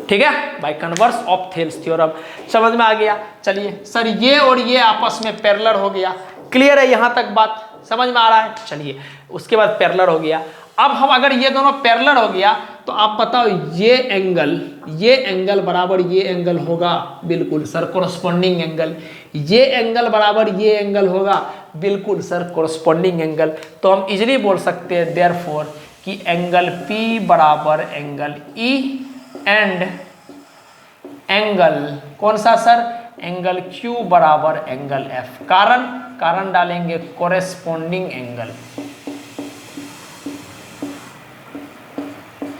ठीक है, by converse of Thales theorem. समझ में आ गया। चलिए सर ये और ये आपस में पैरेलल हो गया, क्लियर है, यहां तक बात समझ में आ रहा है। चलिए उसके बाद पैरेलल हो गया। अब हम अगर ये दोनों पैरेलल हो गया तो आप बताओ ये एंगल बराबर ये एंगल होगा, बिल्कुल सर कोरस्पॉन्डिंग एंगल। ये एंगल बराबर ये एंगल होगा, बिल्कुल सर कोरस्पॉन्डिंग एंगल। तो हम इजीली बोल सकते हैं देयरफॉर कि एंगल P बराबर एंगल E एंड एंगल कौन सा सर, एंगल Q बराबर एंगल F। कारण डालेंगे कोरेस्पॉन्डिंग एंगल,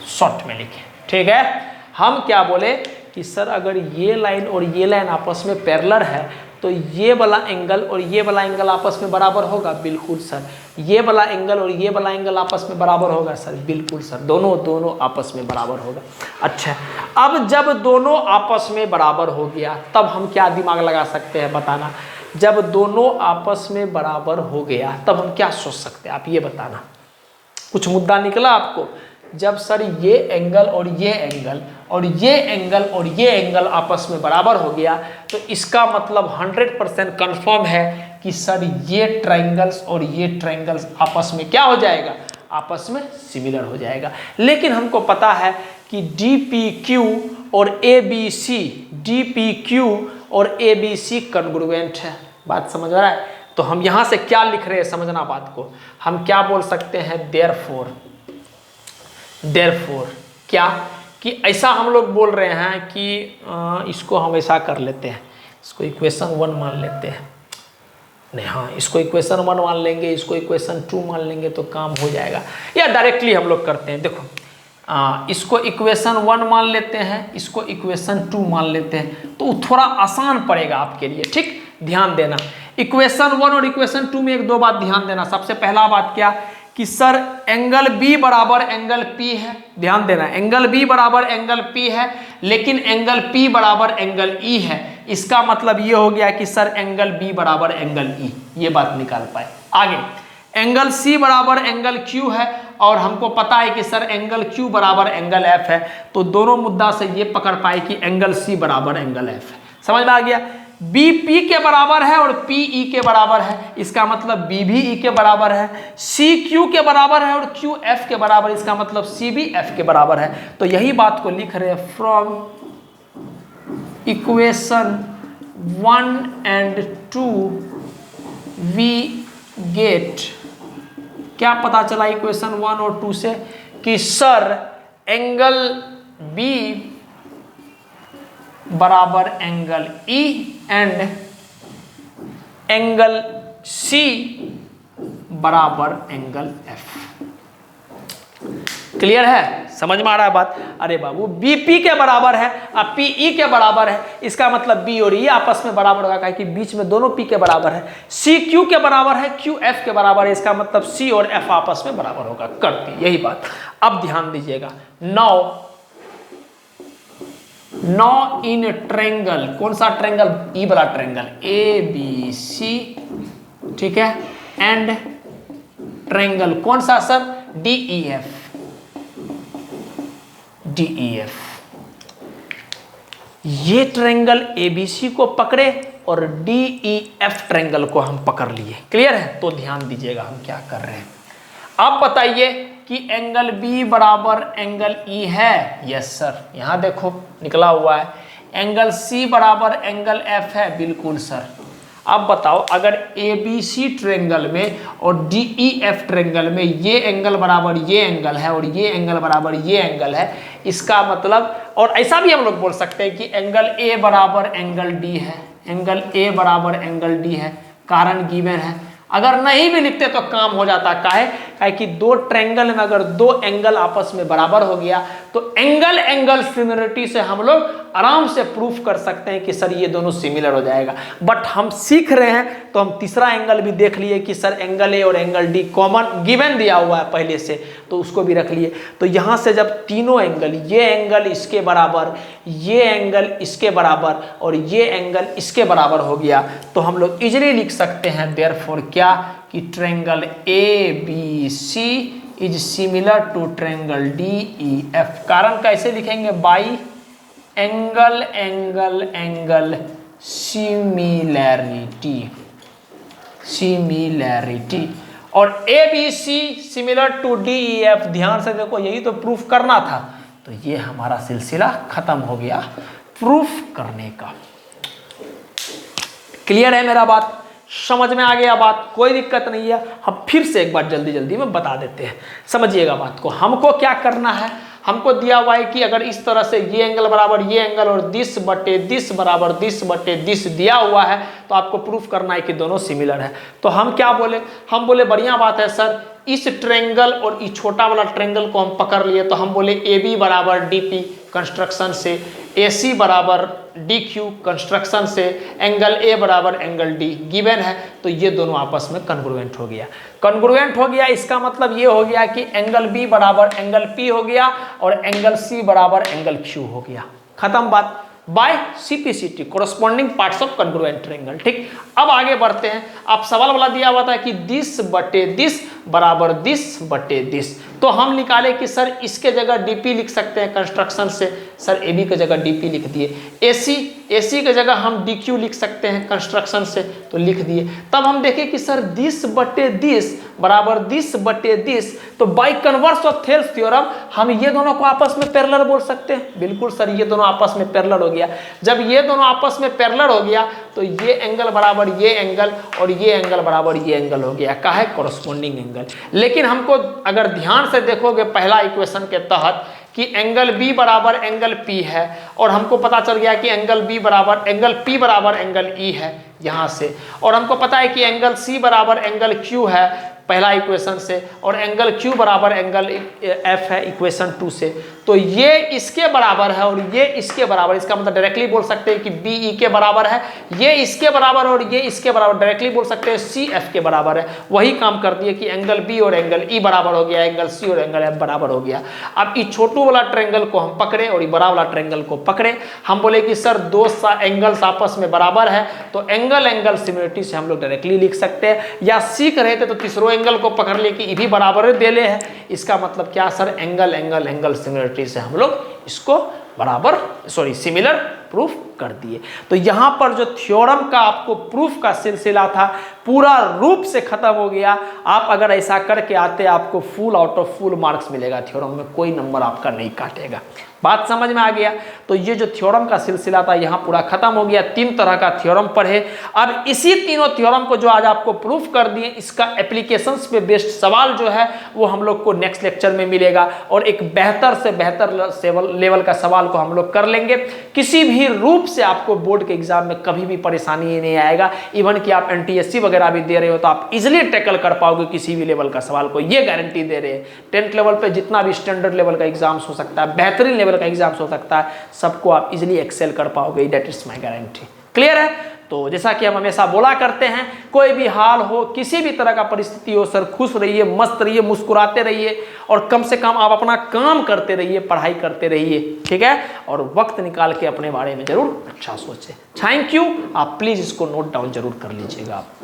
शॉर्ट में लिखे, ठीक है। हम क्या बोले कि सर अगर ये लाइन और ये लाइन आपस में पैरेलल है तो ये वाला एंगल और ये वाला एंगल आपस में बराबर होगा, बिल्कुल सर। ये वाला एंगल और ये वाला एंगल आपस में बराबर होगा सर, बिल्कुल सर, दोनों आपस में बराबर होगा। अच्छा, अब जब दोनों आपस में बराबर हो गया तब हम क्या दिमाग लगा सकते हैं बताना। जब दोनों आपस में बराबर हो गया तब हम क्या सोच सकते हैं, आप ये बताना। कुछ मुद्दा निकला आपको। जब सर ये एंगल और ये एंगल और ये एंगल और ये एंगल आपस में बराबर हो गया तो इसका मतलब 100% कन्फर्म है कि सर ये ट्रायंगल्स और ये ट्रायंगल्स आपस में क्या हो जाएगा, आपस में सिमिलर हो जाएगा। लेकिन हमको पता है कि DPQ और ABC कॉन्ग्रुएंट है। बात समझ आ रहा है? तो हम यहाँ से क्या लिख रहे हैं, समझना बात को। हम क्या बोल सकते हैं, देयरफॉर क्या कि ऐसा हम लोग बोल रहे हैं कि इसको हम ऐसा कर लेते हैं, इसको इक्वेशन 1 मान लेते हैं। नहीं, हाँ, इसको इक्वेशन 1 मान लेंगे, इसको इक्वेशन 2 मान लेंगे तो काम हो जाएगा। या डायरेक्टली हम लोग करते हैं, देखो इसको इक्वेशन 1 मान लेते हैं, इसको इक्वेशन 2 मान लेते हैं तो थोड़ा आसान पड़ेगा आपके लिए, ठीक। ध्यान देना, इक्वेशन 1 और इक्वेशन 2 में 1-2 बात ध्यान देना। सबसे पहला बात क्या कि सर एंगल B बराबर एंगल P है। ध्यान देना, एंगल B बराबर एंगल P है लेकिन एंगल P बराबर एंगल E है। इसका मतलब ये हो गया कि सर एंगल B बराबर एंगल E, ये बात निकाल पाए। आगे एंगल C बराबर एंगल Q है और हमको पता है कि सर एंगल Q बराबर एंगल F है। तो दोनों मुद्दा से ये पकड़ पाए कि एंगल C बराबर एंगल F है। समझ में आ गया। B P के बराबर है और P E के बराबर है, इसका मतलब B भी E के बराबर है। C Q के बराबर है और Q F के बराबर, इसका मतलब C भी F के बराबर है। तो यही बात को लिख रहे हैं, from equation 1 and 2 we get, क्या पता चला इक्वेशन 1 और 2 से कि सर एंगल B बराबर angle E and angle C बराबर एंगल F। क्लियर है, समझ में आ रहा है बात। अरे बाबू BP के बराबर है और PE के बराबर है, इसका मतलब B और E आपस में बराबर होगा, कहे कि बीच में दोनों P के बराबर है। CQ के बराबर है, QF के बराबर है, इसका मतलब C और F आपस में बराबर होगा, करती यही बात। अब ध्यान दीजिएगा, नाउ इन ट्रायंगल, कौन सा ट्रायंगल, ई वाला ट्रायंगल ABC, ठीक है, एंड ट्रायंगल कौन सा सर, DEF। ये ट्रायंगल ABC को पकड़े और DEF ट्रायंगल को हम पकड़ लिए। क्लियर है? तो ध्यान दीजिएगा हम क्या कर रहे हैं। आप बताइए कि एंगल B बराबर एंगल E है। यस सर, यहां देखो निकला हुआ है। एंगल C बराबर एंगल F है। बिल्कुल सर। अब बताओ अगर ABC ट्रायंगल में और DEF ट्रायंगल में ये एंगल बराबर ये एंगल है और ये एंगल बराबर ये एंगल है, इसका मतलब, और ऐसा भी हम लोग बोल सकते हैं कि एंगल A बराबर एंगल D है, एंगल A बराबर एंगल D है, कारण गिवन है। अगर नहीं भी लिखते तो काम हो जाता, काहे कि दो ट्रायंगल में अगर दो एंगल आपस में बराबर हो गया तो एंगल सिमिलरिटी से हम लोग आराम से प्रूफ कर सकते हैं कि सर ये दोनों सिमिलर हो जाएगा। बट हम सीख रहे हैं तो हम तीसरा एंगल भी देख लिए कि सर एंगल ए और एंगल डी कॉमन गिवन दिया हुआ है पहले से, तो उसको भी रख लिए। तो यहाँ से जब तीनों एंगल, ये एंगल इसके बराबर, ये एंगल इसके बराबर और ये एंगल इसके बराबर हो गया तो हम लोग इजीली लिख सकते हैं देयरफॉर क्या, कि triangle ABC is similar to triangle DEF। कारण कैसे लिखेंगे, बाई एंगल सिमिलैरिटी। और ABC सिमिलर टू DEF, ध्यान से देखो यही तो प्रूफ करना था। तो ये हमारा सिलसिला खत्म हो गया प्रूफ करने का। क्लियर है मेरा बात, समझ में आ गया बात, कोई दिक्कत नहीं है। हम फिर से एक बार जल्दी जल्दी में बता देते हैं, समझिएगा बात को। हमको क्या करना है, हमको दिया हुआ है कि अगर इस तरह से ये एंगल बराबर ये एंगल और दिस बटे दिस बराबर दिस बटे दिस दिया हुआ है, तो आपको प्रूफ करना है कि दोनों सिमिलर है। तो हम क्या बोले, हम बोले बढ़िया बात है सर, इस ट्रेंगल और इस छोटा वाला ट्रेंगल को हम पकड़ लिए, तो हम बोले AB बराबर DP कंस्ट्रक्शन से, AC बराबर DQ कंस्ट्रक्शन से, एंगल A बराबर एंगल D गिवन है, तो ये दोनों आपस में कन्ग्रुएंट हो गया। कन्ग्रुएंट हो गया इसका मतलब ये हो गया कि एंगल B बराबर एंगल P हो गया और एंगल C बराबर एंगल Q हो गया। खत्म बात, by CPCT corresponding parts of congruent triangle. ठीक, अब आगे बढ़ते हैं। आप सवाल वाला दिया हुआ था कि दिस बटे दिस बराबर दिस बटे दिस, तो हम निकाले कि सर इसके जगह DP लिख सकते हैं कंस्ट्रक्शन से, सर AB की जगह DP लिख दिए। AC की जगह हम DQ लिख सकते हैं कंस्ट्रक्शन से, तो लिख दिए। तब हम देखें कि सर दिस बटे दिस बराबर दिस बटे दिस, तो bye converse of Thales theorem हम ये दोनों को आपस में पैरेलल बोल सकते हैं। बिल्कुल सर, ये दोनों आपस में पैरेलल हो गया। जब ये दोनों आपस में पैरेलल हो गया तो ये एंगल बराबर ये एंगल और ये एंगल बराबर ये एंगल हो गया, का है कोरोस्पोंडिंग एंगल। लेकिन हमको अगर ध्यान से देखोगे पहला इक्वेशन के तहत कि एंगल B बराबर एंगल P है, और हमको पता चल गया कि एंगल P बराबर एंगल E है यहाँ से, और हमको पता है कि एंगल C बराबर एंगल Q है पहला इक्वेशन से, और एंगल Q बराबर एंगल F है इक्वेशन 2 से। तो ये इसके बराबर है और ये इसके बराबर, इसका मतलब डायरेक्टली बोल सकते हैं कि BE के बराबर है, ये इसके बराबर और ये इसके बराबर, डायरेक्टली बोल सकते हैं CF के बराबर है। वही काम कर दिए कि एंगल B और एंगल E बराबर हो गया, एंगल C और एंगल F बराबर हो गया। अब इस छोटू वाला ट्रायंगल को हम पकड़े और ये बड़ा वाला ट्रायंगल को पकड़े, हम बोले कि सर दो एंगल्स आपस में बराबर है, तो एंगल सिमिलरिटी से हम लोग डायरेक्टली लिख सकते हैं, या सीख रहे थे तो तीसरो एंगल को पकड़ लिए कि ये भी बराबर दे ले है। इसका मतलब क्या सर, एंगल सिमिलरिटी से हम लोग इसको बराबर सिमिलर प्रूफ कर दिए। तो यहां पर जो थ्योरम का आपको प्रूफ का सिलसिला था पूरा रूप से खत्म हो गया। आप अगर ऐसा करके आते आपको full out of full marks मिलेगा, थ्योरम में कोई नंबर आपका नहीं काटेगा। बात समझ में आ गया। तो ये जो थ्योरम का सिलसिला था यहाँ पूरा खत्म हो गया। 3 तरह का थ्योरम पढ़े। अब इसी तीनों थ्योरम को जो आज आपको प्रूफ कर दिए, इसका एप्लीकेशंस पे बेस्ड सवाल जो है वो हम लोग को नेक्स्ट लेक्चर में मिलेगा, और एक बेहतर से बेहतर लेवल का सवाल को हम लोग कर लेंगे। किसी भी रूप से आपको बोर्ड के एग्जाम में कभी भी परेशानी नहीं आएगा। इवन कि आप NTSC वगैरह भी दे रहे हो तो आप इजिली टैकल कर पाओगे किसी भी लेवल का सवाल को, ये गारंटी दे रहे हैं। 10th लेवल पे जितना भी स्टैंडर्ड लेवल का एग्जाम्स हो सकता है, बेहतरीन लेवल का एग्जाम्स हो सकता है, सबको आप इजिली एक्सेल कर पाओगे, that is my guarantee. Clear है। तो जैसा कि हम हमेशा बोला करते हैं, कोई भी हाल हो, किसी भी तरह का परिस्थिति हो, सर खुश रहिए, मस्त रहिए, मुस्कुराते रहिए, और कम से कम आप अपना काम करते रहिए, पढ़ाई करते रहिए, ठीक है। और वक्त निकाल के अपने बारे में जरूर अच्छा सोचें। Thank you. आप प्लीज इसको नोट डाउन जरूर कर लीजिएगा आप।